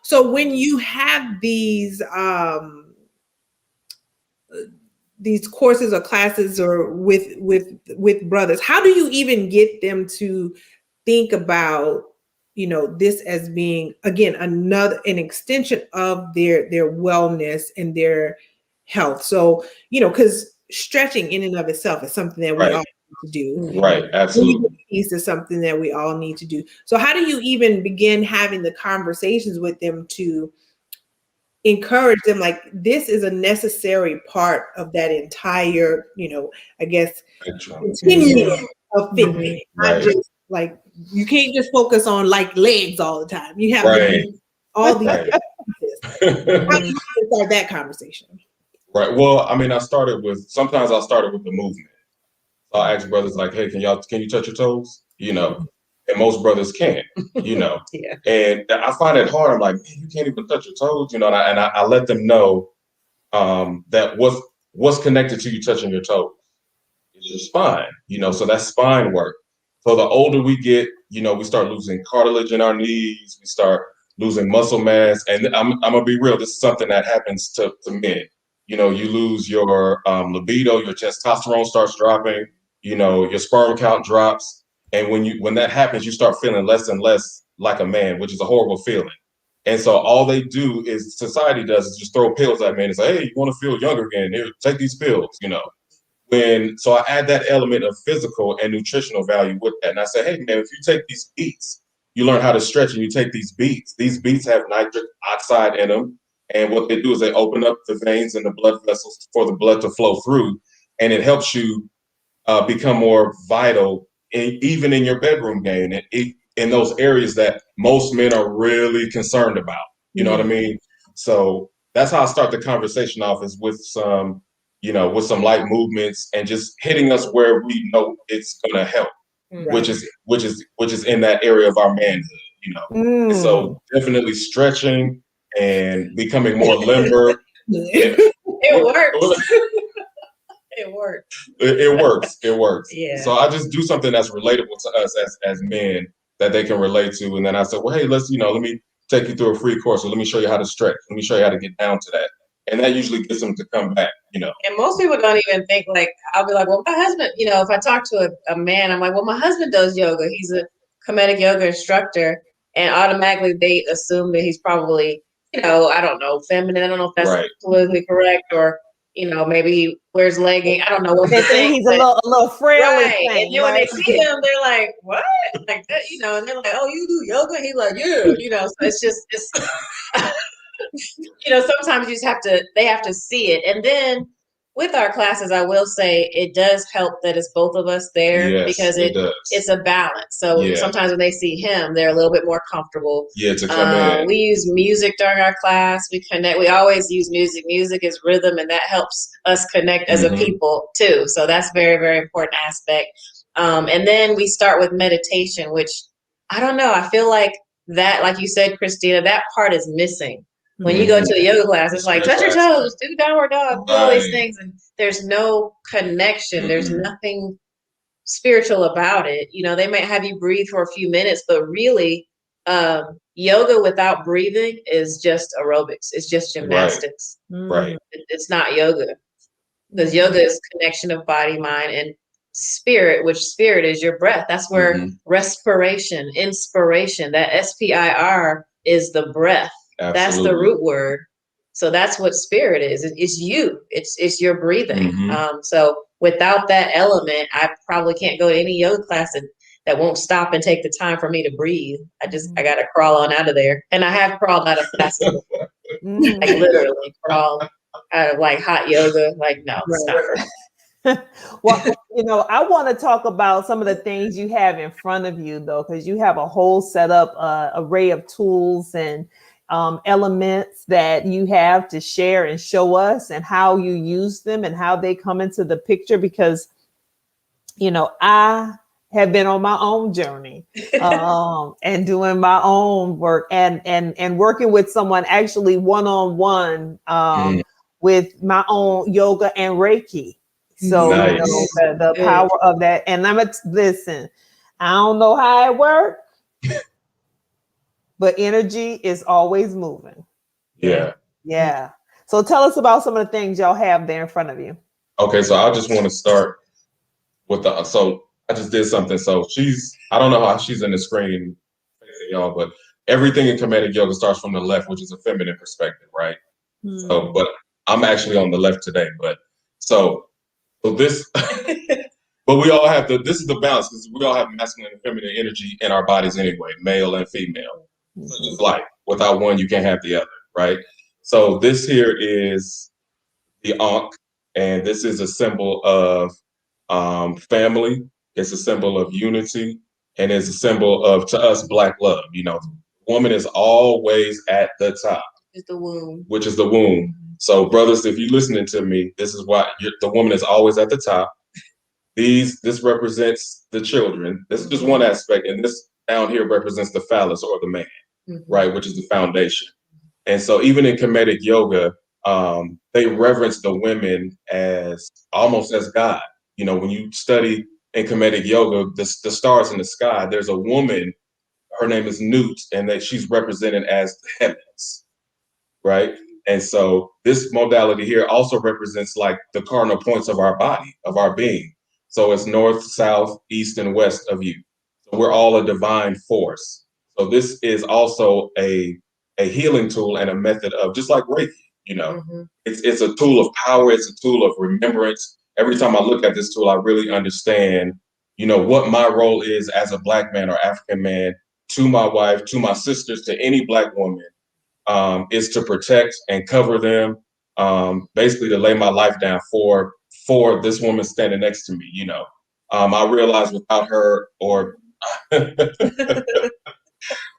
So when you have these courses or classes or with brothers, how do you even get them to think about, you know, this as being, again, an extension of their wellness and their health. So, you know, because stretching in and of itself is something that we all need to do. Right, absolutely. Piece is something that we all need to do. So how do you even begin having the conversations with them to encourage them, like, this is a necessary part of that entire, you know, I guess, continuum of fitness. Not just like, you can't just focus on like legs all the time. You have to do all these pieces. How do you start that conversation? Right. Well, I mean, sometimes I started with the movement. So I ask brothers like, hey, can you touch your toes? You know, and most brothers can't, you know. And I find it hard. I'm like, man, you can't even touch your toes, you know, and I let them know that what's connected to you touching your toes is your spine, you know, so that's spine work. So the older we get, you know, we start losing cartilage in our knees, we start losing muscle mass. And I'm gonna be real, this is something that happens to men. You know, you lose your libido, your testosterone starts dropping, you know, your sperm count drops. And when that happens, you start feeling less and less like a man, which is a horrible feeling. And so all they do is society does is just throw pills at men and say, hey, you want to feel younger again? Here, take these pills, you know. So I add that element of physical and nutritional value with that. And I say, hey man, if you take these beets, you learn how to stretch and you take these beets. These beets have nitric oxide in them. And what they do is they open up the veins and the blood vessels for the blood to flow through. And it helps you become more vital, even in your bedroom game, and in those areas that most men are really concerned about. You know what I mean? So that's how I start the conversation off, is with some, you know, with some light movements and just hitting us where we know it's going to help, which is in that area of our manhood, you know. And so definitely stretching and becoming more limber. It works. It works. It works. It works. Yeah. So I just do something that's relatable to us as men that they can relate to. And then I said, well, hey, let me take you through a free course, or let me show you how to stretch. Let me show you how to get down to that. And that usually gets them to come back, you know. And most people don't even think, like, I'll be like, well, my husband, you know, if I talk to a man, I'm like, well, my husband does yoga. He's a Kemetic yoga instructor. And automatically they assume that he's probably, you know, I don't know, feminine. I don't know if that's politically correct, or, you know, maybe he wears leggings. I don't know what they think he's a little frail. Right. And then when they see him, they're like, what? Like that, you know, and they're like, oh, you do yoga? He's like, yeah, you know, so it's you know, sometimes they have to see it. And then with our classes, I will say it does help that it's both of us there, because it's a balance. So sometimes when they see him, they're a little bit more comfortable. To come in. We use music during our class. We connect. We always use music. Music is rhythm, and that helps us connect as a people too. So that's very, very important aspect. And then we start with meditation, which I don't know. I feel like that, like you said, Christina, that part is missing. When you go to a yoga class, it's like, touch your toes, do downward dog, do all these things. And there's no connection. There's nothing spiritual about it. You know, they might have you breathe for a few minutes, but really, yoga without breathing is just aerobics. It's just gymnastics. Right. It's not yoga. Because yoga is connection of body, mind, and spirit, which spirit is your breath. That's where respiration, inspiration, that SPIR is the breath. Absolutely. That's the root word. So that's what spirit is. It's you. It's your breathing. So without that element, I probably can't go to any yoga class that won't stop and take the time for me to breathe. I got to crawl on out of there. And I have crawled out of classes. Like literally crawled out of like hot yoga. Like, no, it's not for me. Well, you know, I want to talk about some of the things you have in front of you, though, because you have a whole setup, array of tools and elements that you have to share and show us, and how you use them and how they come into the picture. Because, you know, I have been on my own journey and doing my own work and working with someone actually one-on-one with my own yoga and Reiki. So you know, the power of that. And listen, I don't know how it works, but energy is always moving. Yeah. So tell us about some of the things y'all have there in front of you. Okay, so I just want to start with so I just did something. So I don't know how she's in the screen, y'all, but everything in Kemetic Yoga starts from the left, which is a feminine perspective, right? So, but I'm actually on the left today. But so this, but we all have this is the balance because we all have masculine and feminine energy in our bodies anyway, male and female. So just like without one, you can't have the other, right? So this here is the Ankh, and this is a symbol of family. It's a symbol of unity, and it's a symbol of, to us, Black love. You know, woman is always at the top. Is the womb. Which is the womb. So, brothers, if you're listening to me, this is why the woman is always at the top. This represents the children. This is just one aspect, and this down here represents the phallus or the man, right, which is the foundation. And so, even in Kemetic Yoga, they reverence the women as almost as God. You know, when you study in Kemetic Yoga, the stars in the sky, there's a woman. Her name is Nut, and that she's represented as the heavens, right? And so this modality here also represents like the cardinal points of our body, of our being. So it's north, south, east, and west of you. So we're all a divine force. So this is also a healing tool and a method of, just like Reiki, you know, it's a tool of power. It's a tool of remembrance. Every time I look at this tool, I really understand, you know, what my role is as a Black man or African man to my wife, to my sisters, to any Black woman. Is to protect and cover them, basically to lay my life down for this woman standing next to me. You know, I realize without her, or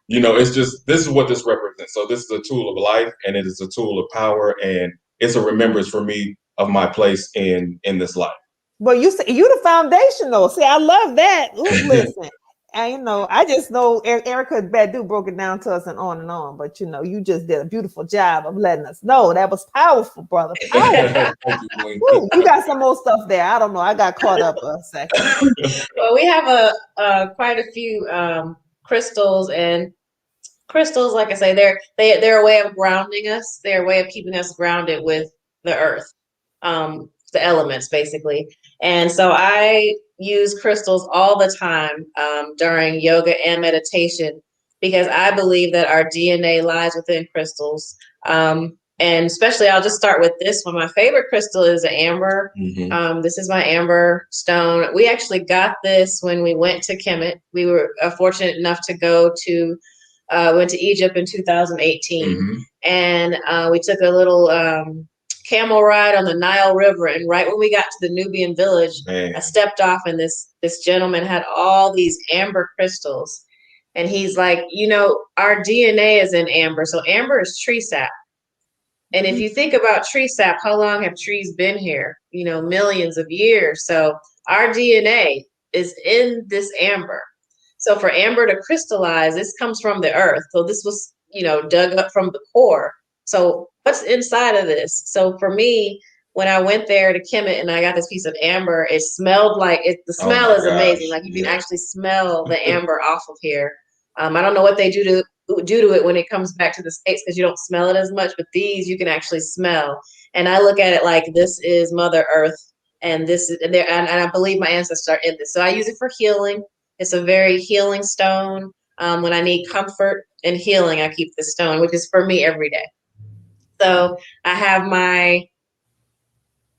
you know, it's just, this is what this represents. So this is a tool of life, and it is a tool of power, and it's a remembrance for me of my place in this life. Well, you the foundation, though. See, I love that. Ooh, listen. And you know, I just know Erica Badu broke it down to us and on, but you know, you just did a beautiful job of letting us know. That was powerful, brother. Powerful. Woo, you got some more stuff there. I don't know. I got caught up a second. Well, we have quite a few crystals, and crystals, like I say, they're a way of grounding us. They're a way of keeping us grounded with the earth, the elements, basically. And so I use crystals all the time during yoga and meditation, because I believe that our DNA lies within crystals. And especially, I'll just start with this one. My favorite crystal is an amber. This is my amber stone. We actually got this when we went to Kemet. We were fortunate enough to go to went to Egypt in 2018, and we took a little camel ride on the Nile River. And right when we got to the Nubian village, I stepped off, and this gentleman had all these amber crystals, and he's like, you know, our DNA is in amber. So amber is tree sap. And if you think about tree sap, how long have trees been here? You know, millions of years. So our DNA is in this amber. So for amber to crystallize, this comes from the earth. So this was, you know, dug up from the core. So what's inside of this? So for me, when I went there to Kemet and I got this piece of amber, it smelled like it. The smell is amazing. Like you can actually smell the amber off of here. I don't know what they do to it when it comes back to the States, because you don't smell it as much, but these you can actually smell. And I look at it like this is Mother Earth, and this is there, and I believe my ancestors are in this. So I use it for healing. It's a very healing stone. When I need comfort and healing, I keep this stone, which is for me every day. So I have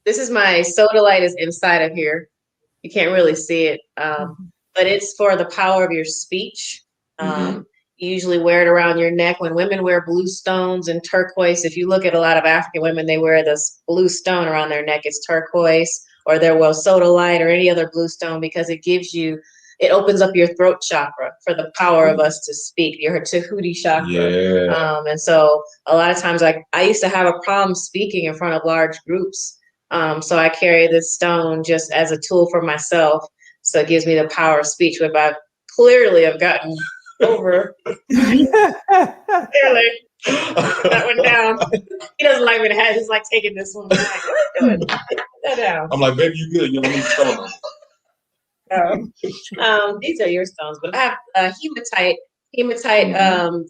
this is my sodalite is inside of here. You can't really see it, but it's for the power of your speech. You usually wear it around your neck. When women wear blue stones and turquoise, if you look at a lot of African women, they wear this blue stone around their neck. It's turquoise, or their sodalite, or any other blue stone, because it opens up your throat chakra for the power of us to speak, your Tahuti chakra. And so a lot of times I used to have a problem speaking in front of large groups. So I carry this stone just as a tool for myself. So it gives me the power of speech, which I clearly have gotten over. Clearly, that one down. He doesn't like me to have. He's like taking this one. I'm like, what are you doing? Put that down. I'm like, baby, you good? You don't need stone. These are your stones, but I have hematite. Hematite.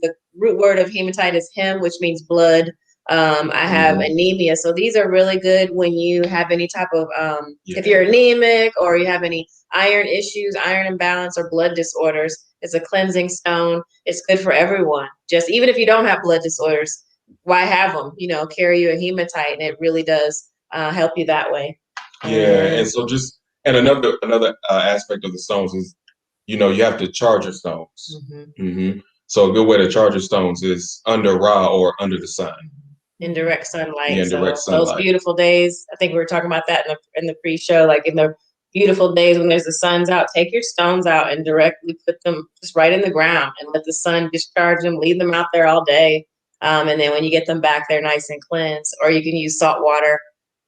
The root word of hematite is hem, which means blood. I have anemia. So these are really good when you have any type of, if you're anemic or you have any iron issues, iron imbalance, or blood disorders. It's a cleansing stone. It's good for everyone. Just even if you don't have blood disorders, why have them? You know, carry you a hematite, and it really does help you that way. Yeah, and so and another aspect of the stones is, you know, you have to charge your stones. So a good way to charge your stones is under Ra or under the sun. In direct sunlight. Yeah, in direct sunlight. Those beautiful days, I think we were talking about that in the pre-show, like in the beautiful days when there's the sun's out, take your stones out and directly put them just right in the ground and let the sun discharge them, leave them out there all day. And then when you get them back, they're nice and cleansed. Or you can use salt water.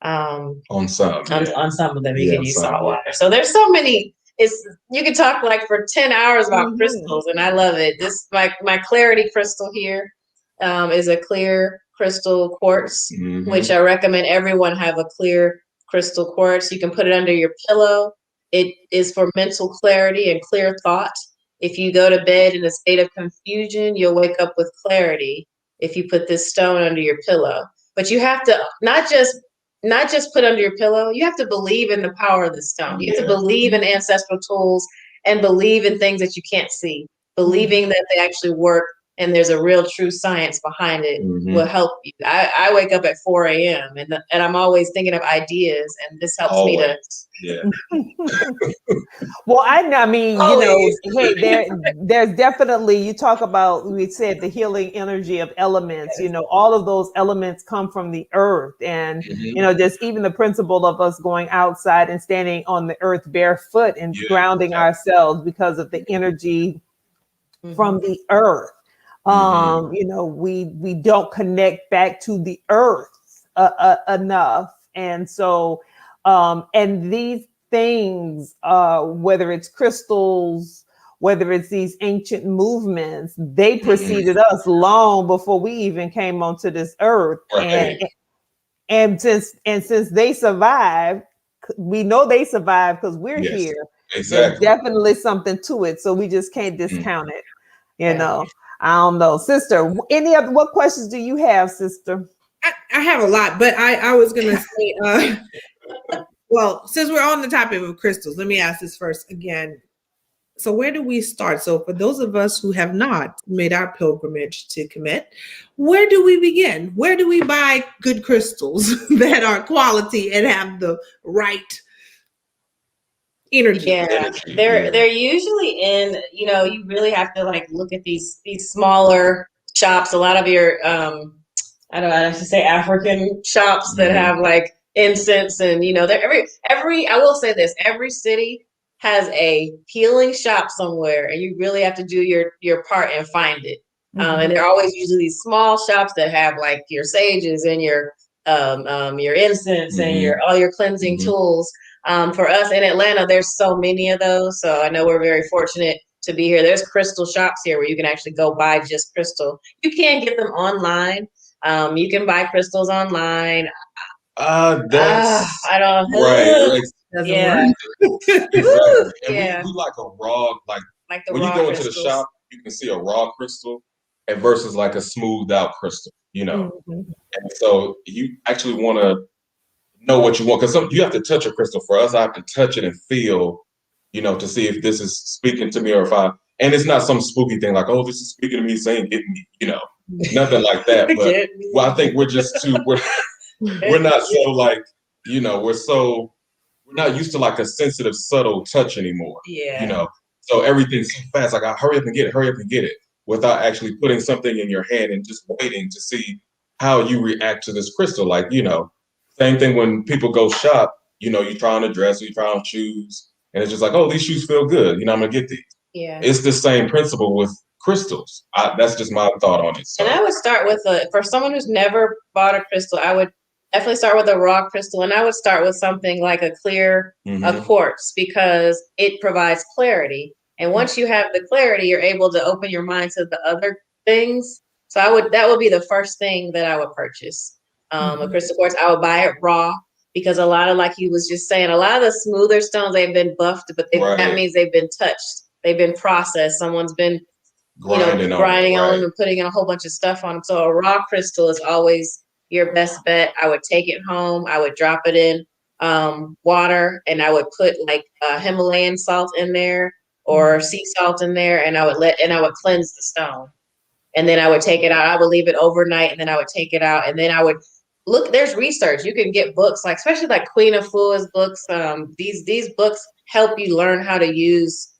On some. On some of them, you can use salt water. So there's so many. You could talk like for 10 hours about crystals, and I love it. This my clarity crystal here is a clear crystal quartz, which I recommend everyone have a clear crystal quartz. You can put it under your pillow. It is for mental clarity and clear thought. If you go to bed in a state of confusion, you'll wake up with clarity if you put this stone under your pillow. But you have to not just put under your pillow, you have to believe in the power of the stone. You have to believe in ancestral tools and believe in things that you can't see. Believing that they actually work and there's a real true science behind it will help you. I wake up at 4 a.m. and I'm always thinking of ideas, and this helps me to. Well, I mean, you know, hey, there's definitely, you talk about, we said the healing energy of elements, you know, all of those elements come from the earth. And, you know, just even the principle of us going outside and standing on the earth barefoot and grounding ourselves because of the energy from the earth. You know, we don't connect back to the earth enough. And so, and these things, whether it's crystals, whether it's these ancient movements, they preceded us long before we even came onto this earth. And since they survived, we know they survived because we're here. There's definitely something to it. So we just can't discount it. You know, I don't know, sister. What questions do you have, sister? I have a lot, but I was gonna say, well, since we're on the topic of crystals, let me ask this first again. So where do we start? So for those of us who have not made our pilgrimage to Kemet, where do we begin? Where do we buy good crystals that are quality and have the right energy? They're usually in, you know, you really have to like look at these smaller shops. A lot of your I should say African shops that have like incense, and you know, they're every I will say this, every city has a healing shop somewhere, and you really have to do your part and find it. And they're always usually these small shops that have like your sages and your incense and all your cleansing tools. For us in Atlanta, there's so many of those. So I know we're very fortunate to be here. There's crystal shops here where you can actually go buy just crystal. You can get them online. You can buy crystals online. I don't know. Right. Yeah. Exactly. And we like a raw, like when you go into the shop, you can see a raw crystal and versus like a smoothed out crystal, you know. And so you actually want to know what you want, because you have to touch a crystal. For us, I have to touch it and feel, you know, to see if this is speaking to me or and it's not some spooky thing like, oh, this is speaking to me saying hit me, you know, nothing like that. But well, I think we're just we're not so like, you know, we're not used to like a sensitive, subtle touch anymore. You know, so everything's so fast. Like, I hurry up and get it, without actually putting something in your hand and just waiting to see how you react to this crystal. Like, you know, same thing when people go shop, you know, you try on a dress or you try on shoes, and it's just like, oh, these shoes feel good. You know, I'm gonna get these. It's the same principle with crystals. That's just my thought on it. So. And I would start with for someone who's never bought a crystal, I would definitely start with a raw crystal, and I would start with something like a clear a quartz, because it provides clarity. And once you have the clarity, you're able to open your mind to the other things. So that would be the first thing that I would purchase. A crystal quartz, I would buy it raw, because a lot of, like you was just saying, a lot of the smoother stones, they've been buffed, but that means they've been touched. They've been processed. Someone's been grinding on them and putting in a whole bunch of stuff on them. So a raw crystal is always your best bet. I would take it home. I would drop it in water, and I would put like Himalayan salt in there or sea salt in there, and I would cleanse the stone. And then I would take it out. I would leave it overnight, and then I would take it out, and then I would look. There's research. You can get books like, especially like Queen Afua's books. These books help you learn how to use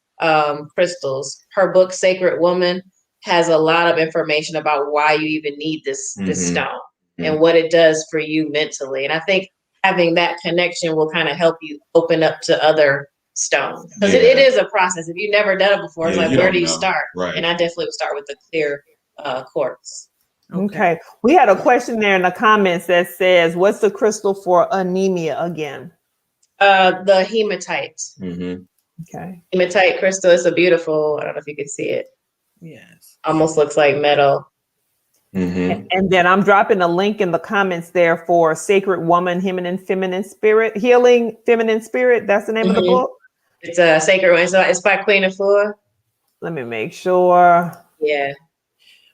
crystals. Her book, Sacred Woman, has a lot of information about why you even need this stone and what it does for you mentally. And I think having that connection will kind of help you open up to other stones, because it is a process. If you've never done it before, it's like, where do you start? Right. And I definitely would start with the clear quartz. Okay. We had a question there in the comments that says, what's the crystal for anemia again? The hematite. Okay. Hematite crystal. It's a beautiful, I don't know if you can see it. Yes. Almost looks like metal. And then I'm dropping a link in the comments there for Sacred Woman, Feminine Spirit, Healing Feminine Spirit. That's the name of the book. It's a Sacred One. It's by Queen Afua. Let me make sure. Yeah.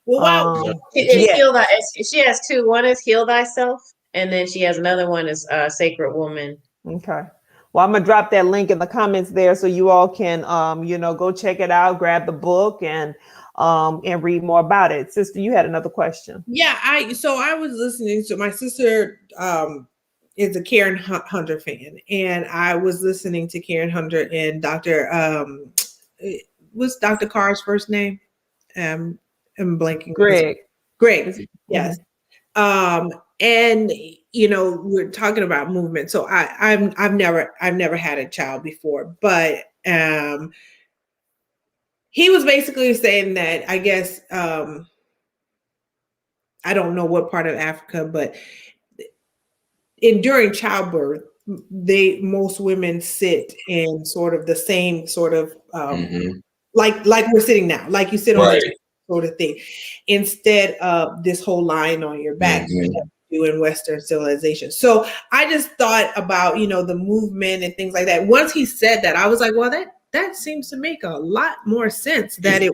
Well, She has two. One is Heal Thyself, and then she has another one is Sacred Woman. Okay. Well, I'm gonna drop that link in the comments there so you all can go check it out, grab the book, and read more about it. Sister, you had another question. Yeah, I was listening to my sister is a Karen Hunter fan, and I was listening to Karen Hunter and Dr. What's Dr. Carr's first name? I'm blanking. Greg. Yes. And we're talking about movement. So I've never had a child before, but he was basically saying that, I guess, I don't know what part of Africa, but during childbirth, most women sit in sort of the same sort of like we're sitting now, like you sit on the sort of thing, instead of this whole line on your back that we do in Western civilization. So I just thought about the movement and things like that. Once he said that, I was like, well, that seems to make a lot more sense. That it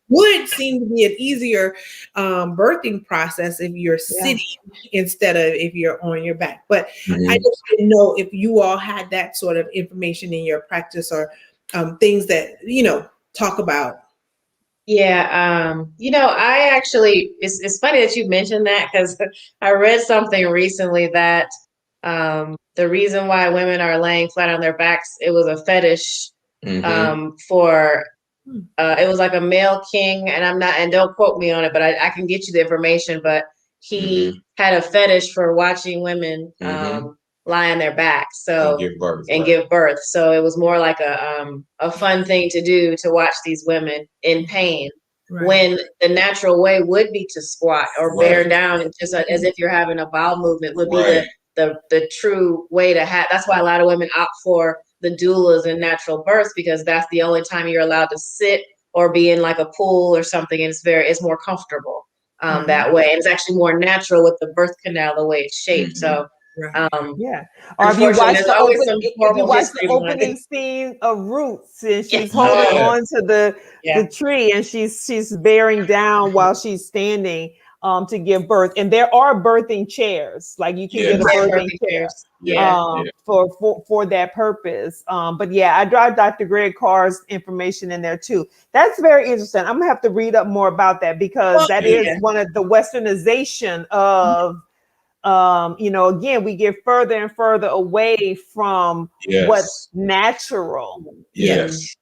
would seem to be an easier birthing process if you're sitting instead of if you're on your back. But I just didn't know if you all had that sort of information in your practice or things that talk about. Yeah, I actually, it's funny that you mentioned that, because I read something recently that the reason why women are laying flat on their backs, it was a fetish for it was like a male king, and don't quote me on it, but I can get you the information, but he had a fetish for watching women lie on their backs, and give birth. So it was more like a fun thing to do, to watch these women in pain, when the natural way would be to squat or bear down, and just as if you're having a bowel movement would be the true way to have. That's why a lot of women opt for the doulas in natural births, because that's the only time you're allowed to sit or be in like a pool or something, and it's more comfortable that way, and it's actually more natural with the birth canal, the way it's shaped. So or if you watch the opening scene of Roots, and she's holding on to the tree, and she's bearing down while she's standing to give birth. And there are birthing chairs, like you can get a birthing chair for that purpose. But I dropped Dr. Greg Carr's information in there too. That's very interesting. I'm gonna have to read up more about that, because that is one of the westernization of again, we get further and further away from what's natural. Just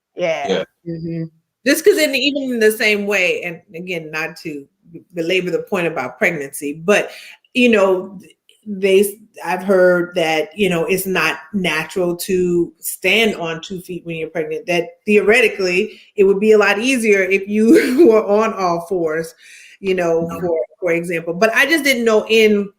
because even in the same way, and again, not to belabor the point about pregnancy, but I've heard that it's not natural to stand on 2 feet when you're pregnant. That theoretically it would be a lot easier if you were on all fours, for example. But I just didn't know in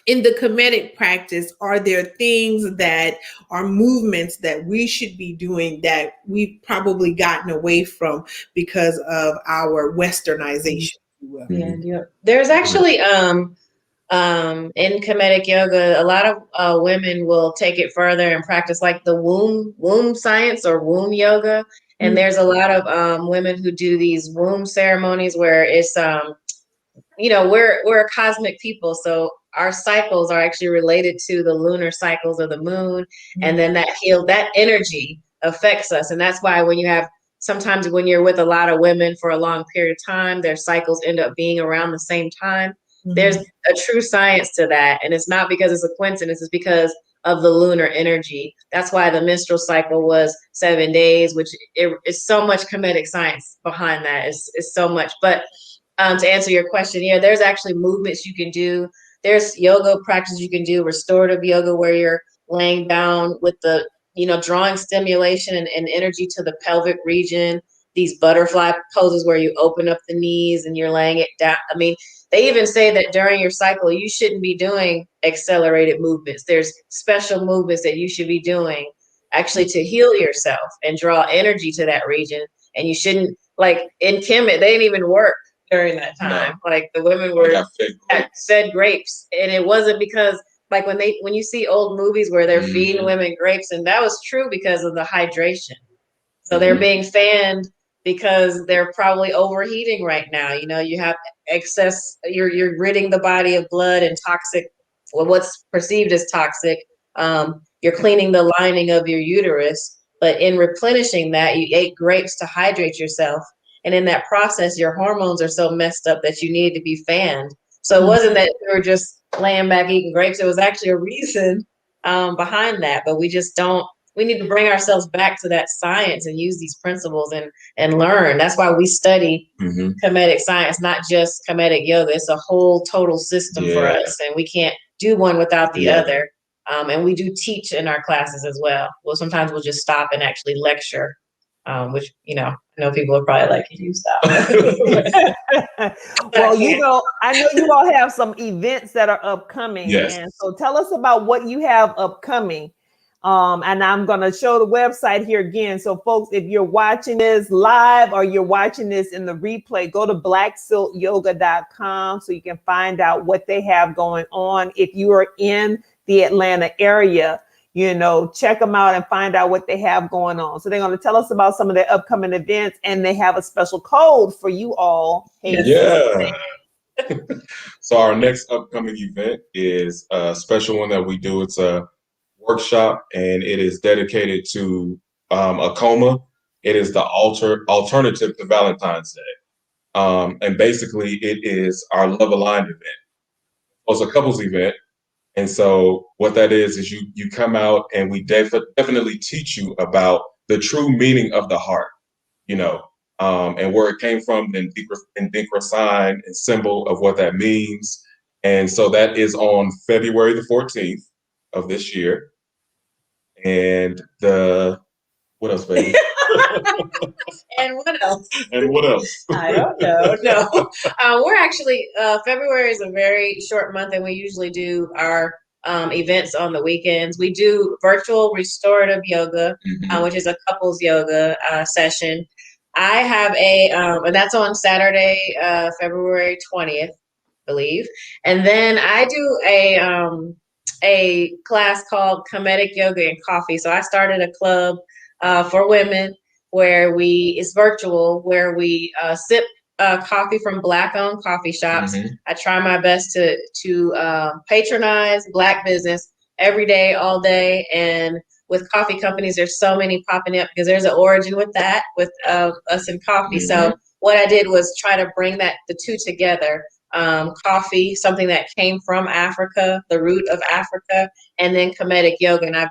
the Kemetic practice, are there things that are movements that we should be doing that we've probably gotten away from because of our westernization? There's actually in Kemetic yoga, a lot of women will take it further and practice like the womb science or womb yoga. And there's a lot of women who do these womb ceremonies where it's we're a cosmic people, so our cycles are actually related to the lunar cycles of the moon. And then that energy affects us. And that's why when you have, sometimes when you're with a lot of women for a long period of time, their cycles end up being around the same time. There's a true science to that. And it's not because it's a coincidence, it's because of the lunar energy. That's why the menstrual cycle was 7 days, which is so much Kemetic science behind that. It's so much. But to answer your question, yeah, there's actually movements you can do. There's yoga practice you can do, restorative yoga, where you're laying down with the, drawing stimulation and energy to the pelvic region. These butterfly poses where you open up the knees and you're laying it down. I mean, they even say that during your cycle, you shouldn't be doing accelerated movements. There's special movements that you should be doing actually to heal yourself and draw energy to that region. And you shouldn't, like in Kemet, they didn't even work during that time. No. Like the women were fed grapes. And it wasn't because, like when you see old movies where they're feeding women grapes, and that was true because of the hydration. So they're being fanned because they're probably overheating right now. You have excess, you're ridding the body of blood and toxic, well, what's perceived as toxic. You're cleaning the lining of your uterus, but in replenishing that, you ate grapes to hydrate yourself. And in that process, your hormones are so messed up that you needed to be fanned. So it wasn't that we were just laying back eating grapes. It was actually a reason behind that, but we need to bring ourselves back to that science and use these principles and learn. That's why we study Kemetic science, not just Kemetic yoga. It's a whole total system for us, and we can't do one without the other. And we do teach in our classes as well. Well, sometimes we'll just stop and actually lecture, which, I know people are probably like, you stop. Well, I know you all have some events that are upcoming. Yes. And so tell us about what you have upcoming. And I'm going to show the website here again. So folks, if you're watching this live or you're watching this in the replay, go to blacksiltyoga.com so you can find out what they have going on. If you are in the Atlanta area, check them out and find out what they have going on. So they're going to tell us about some of their upcoming events, and they have a special code for you all. Yeah. So our next upcoming event is a special one that we do. It's a workshop, and it is dedicated to a coma. It is the alternative to Valentine's Day. And basically it is our Love Aligned event. Well, it's a couples event. And so what that is you come out, and we definitely teach you about the true meaning of the heart, and where it came from, and Dinkra sign and symbol of what that means. And so that is on February the 14th of this year. And what else, baby? And what else? And what else? I don't know. No, we're actually, February is a very short month, and we usually do our events on the weekends. We do virtual restorative yoga, which is a couples yoga session. I have and that's on Saturday, February 20th, I believe. And then I do a class called Kemetic Yoga and Coffee. So I started a club for women where it's virtual, where we sip coffee from Black-owned coffee shops. I try my best to patronize Black business every day, all day. And with coffee companies, there's so many popping up because there's an origin with that, with us in coffee. So what I did was try to bring the two together. Coffee, something that came from Africa, the root of Africa, and then Kemetic yoga. And I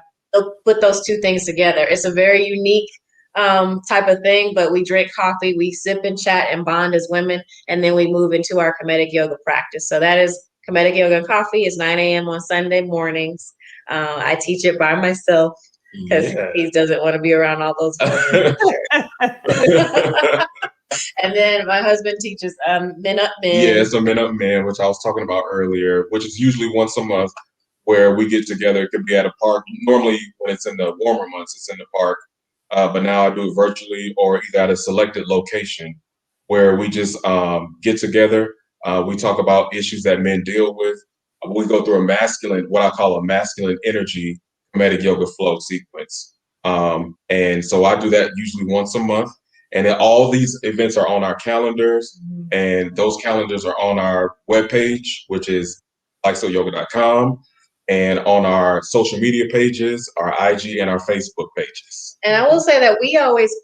put those two things together. It's a very unique type of thing, but we drink coffee, we sip and chat and bond as women, and then we move into our Kemetic yoga practice. So that is Kemetic yoga and coffee. It's 9 a.m. on Sunday mornings. I teach it by myself because he doesn't want to be around all those women. And then my husband teaches Men Up Men. Yeah, it's a Men Up Men, which I was talking about earlier, which is usually once a month, where we get together. It could be at a park. Normally, when it's in the warmer months, it's in the park. But now I do it virtually, or either at a selected location, where we just get together. We talk about issues that men deal with. We go through what I call a masculine energy Kemetic yoga flow sequence. And so I do that usually once a month. And then all these events are on our calendars, and those calendars are on our webpage, which is blacksiltyoga.com, and on our social media pages, our IG and our Facebook pages. And I will say that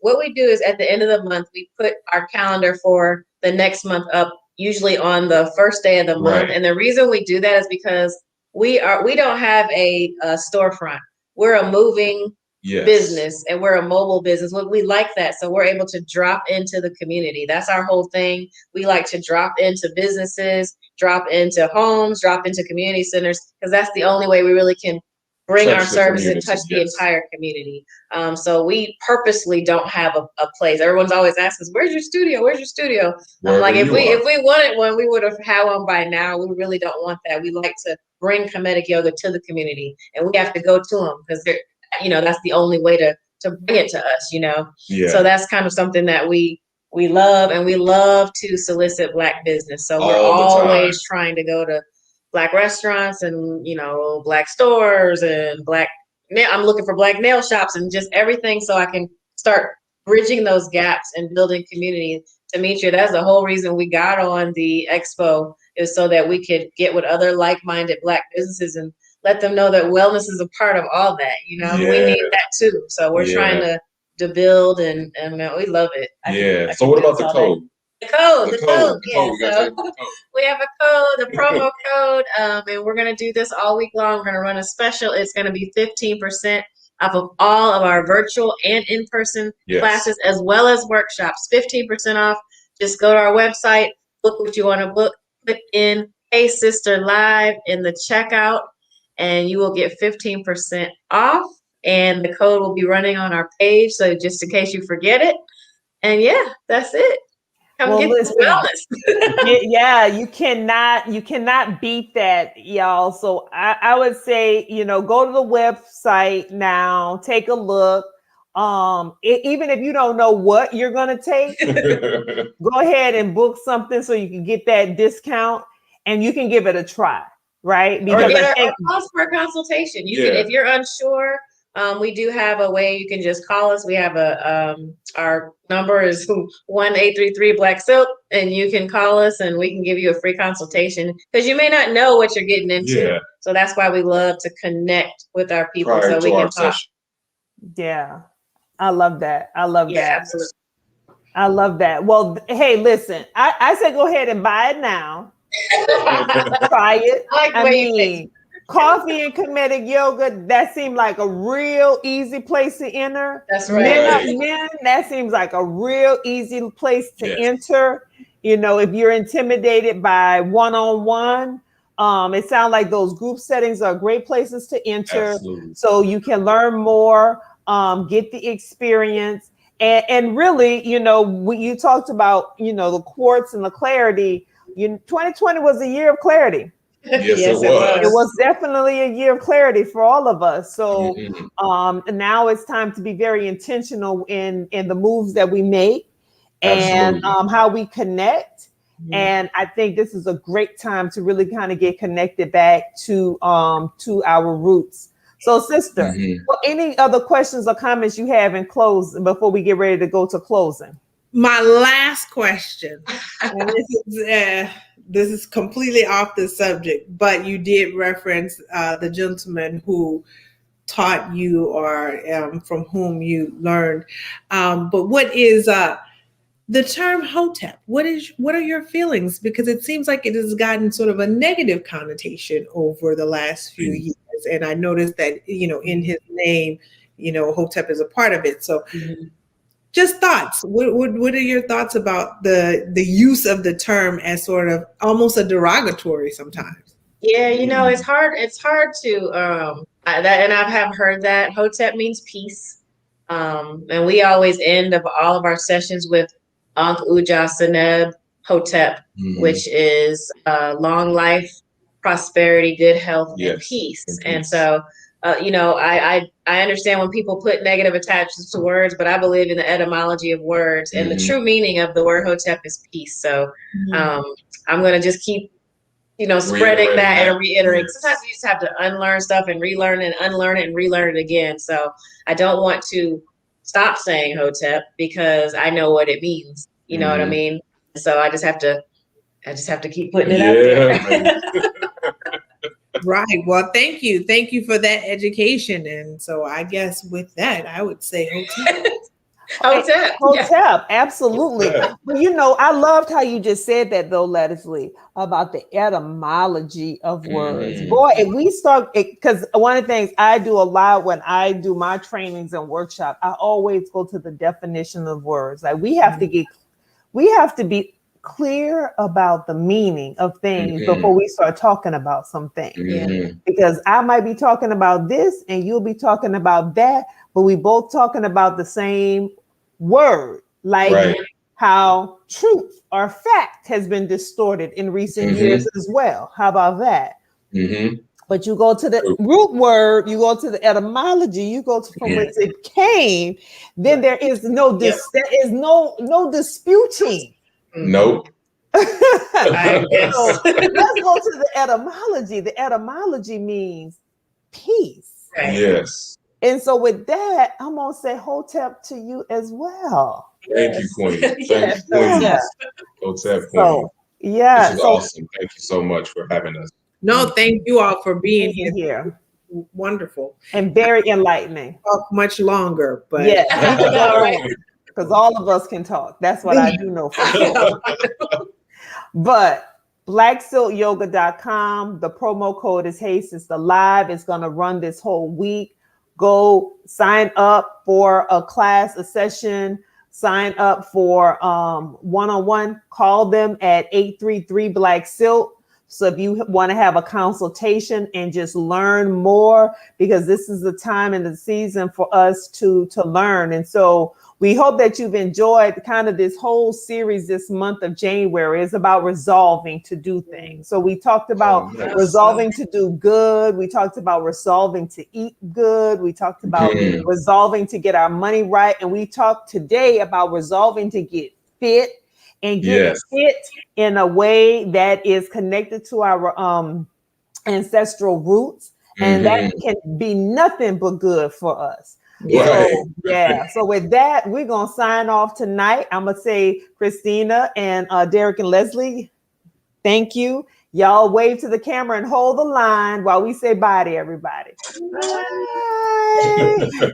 what we do is at the end of the month, we put our calendar for the next month up, usually on the first day of the month. Right. And the reason we do that is because we don't have a storefront. We're a moving business, and we're a mobile business. We like that. So we're able to drop into the community. That's our whole thing. We like to drop into businesses, drop into homes, drop into community centers, because that's the only way we really can bring our service and touch the entire community. So we purposely don't have a place. Everyone's always asking us, where's your studio? Where's your studio? I'm like, if we wanted one, we would have had one by now. We really don't want that. We like to bring Kemetic Yoga to the community, and we have to go to them because they're, that's the only way to bring it to us, Yeah. So that's kind of something that we love, and we love to solicit Black business. So we're always trying to go to Black restaurants and, Black stores and I'm looking for Black nail shops and just everything, so I can start bridging those gaps and building community. Demetria, that's the whole reason we got on the expo, is so that we could get with other like-minded Black businesses and let them know that wellness is a part of all that. We need that too. So we're trying to build, and we love it. So what about the code? The code. Yeah, we have a code, a promo code, and we're going to do this all week long. We're going to run a special. It's going to be 15% off of all of our virtual and in-person classes, as well as workshops. 15% off. Just go to our website, book what you want to book, put in Hey Sister Live in the checkout, and you will get 15% off. And the code will be running on our page, so just in case you forget it. And that's it. Come get listen, wellness. you cannot beat that, y'all. So I would say, go to the website now, take a look. Even if you don't know what you're gonna take, go ahead and book something so you can get that discount, and you can give it a try, right? Because or call for a consultation. You can, if you're unsure. We do have a way you can just call us. We have our number is 1-833 Black Silt, and you can call us and we can give you a free consultation, because you may not know what you're getting into. Yeah. So that's why we love to connect with our people so we can talk. Yeah. I love that. Absolutely. I love that. Well, hey, listen, I say go ahead and buy it now. Try it. I mean, coffee and Kemetic Yoga, that seemed like a real easy place to enter. That's right. Men, that seems like a real easy place to enter. If you're intimidated by one-on-one, it sounds like those group settings are great places to enter. Absolutely. So you can learn more, get the experience. And really, you talked about, the quartz and the clarity. 2020 was a year of clarity. Yes, it was. It was definitely a year of clarity for all of us. So now it's time to be very intentional in the moves that we make and how we connect. And I think this is a great time to really kind of get connected back to our roots. So, sister, any other questions or comments you have in closing before we get ready to go to closing? My last question, and this is completely off the subject, but you did reference the gentleman who taught you or from whom you learned. But what is the term Hotep? What are your feelings? Because it seems like it has gotten sort of a negative connotation over the last few years. And I noticed that, in his name, Hotep is a part of it. So just thoughts. What are your thoughts about the use of the term as sort of almost a derogatory sometimes? Yeah, it's hard. It's hard to and I have heard that Hotep means peace. And we always end of all of our sessions with Ankh Uja Seneb Hotep, which is long life, prosperity, good health, and peace. And so I understand when people put negative attachments to words, but I believe in the etymology of words, and the true meaning of the word Hotep is peace. So I'm going to just keep, spreading that and reiterating. Sometimes you just have to unlearn stuff and relearn and unlearn it and relearn it again. So I don't want to stop saying Hotep because I know what it means. You know what I mean? So I just have to keep putting it out there. Right. Well, thank you. Thank you for that education. And so I guess with that, I would say hotel. Hotep. Yeah. Hotep, absolutely. Hotep. But you know, I loved how you just said that though, Leslie, about the etymology of words. Mhm. Boy, if we start, because one of the things I do a lot when I do my trainings and workshops, I always go to the definition of words. Like we have to be clear about the meaning of things Mhm. before we start talking about some things. Mhm. Because I might be talking about this and you'll be talking about that, but we both talking about the same word, like Right. how truth or fact has been distorted in recent years as well. How about that? Mhm. But you go to the True. root word, you go to the etymology, you go to from whence it came, then there is no Yep. there is no disputing. Nope. Yes. So let's go to the etymology. The etymology means peace. Right. Yes. And so with that, I'm gonna say hotep to you as well. Thank you, Queen. Thank Yes. you, Queen. Yeah. Hotep, Queen. So This yeah, is so awesome. Thank you so much for having us. No, thank you all for being being here. here Wonderful. and very enlightening. Talk much longer, but Yes, we can All go right. on because all of us can talk. That's what I do know for sure. But blacksiltyoga.com, the promo code is Haste. It's the live. It's going to run this whole week. Go sign up for a class, a session, sign up for one-on-one. Call them at 833 Black Silt. So if you want to have a consultation and just learn more, because this is the time and the season for us to learn. And so we hope that you've enjoyed kind of this whole series this month of January. Is about resolving to do things. So we talked about Yes. resolving to do good. We talked about resolving to eat good. We talked about resolving to get our money right. And we talked today about resolving to get fit and get Yes. fit in a way that is connected to our ancestral roots. And that can be nothing but good for us. Right. So, yeah. So with that, we're gonna sign off tonight. I'm gonna say Christina and Darrick and Leslie, thank you. Y'all wave to the camera and hold the line while we say bye to everybody. Bye.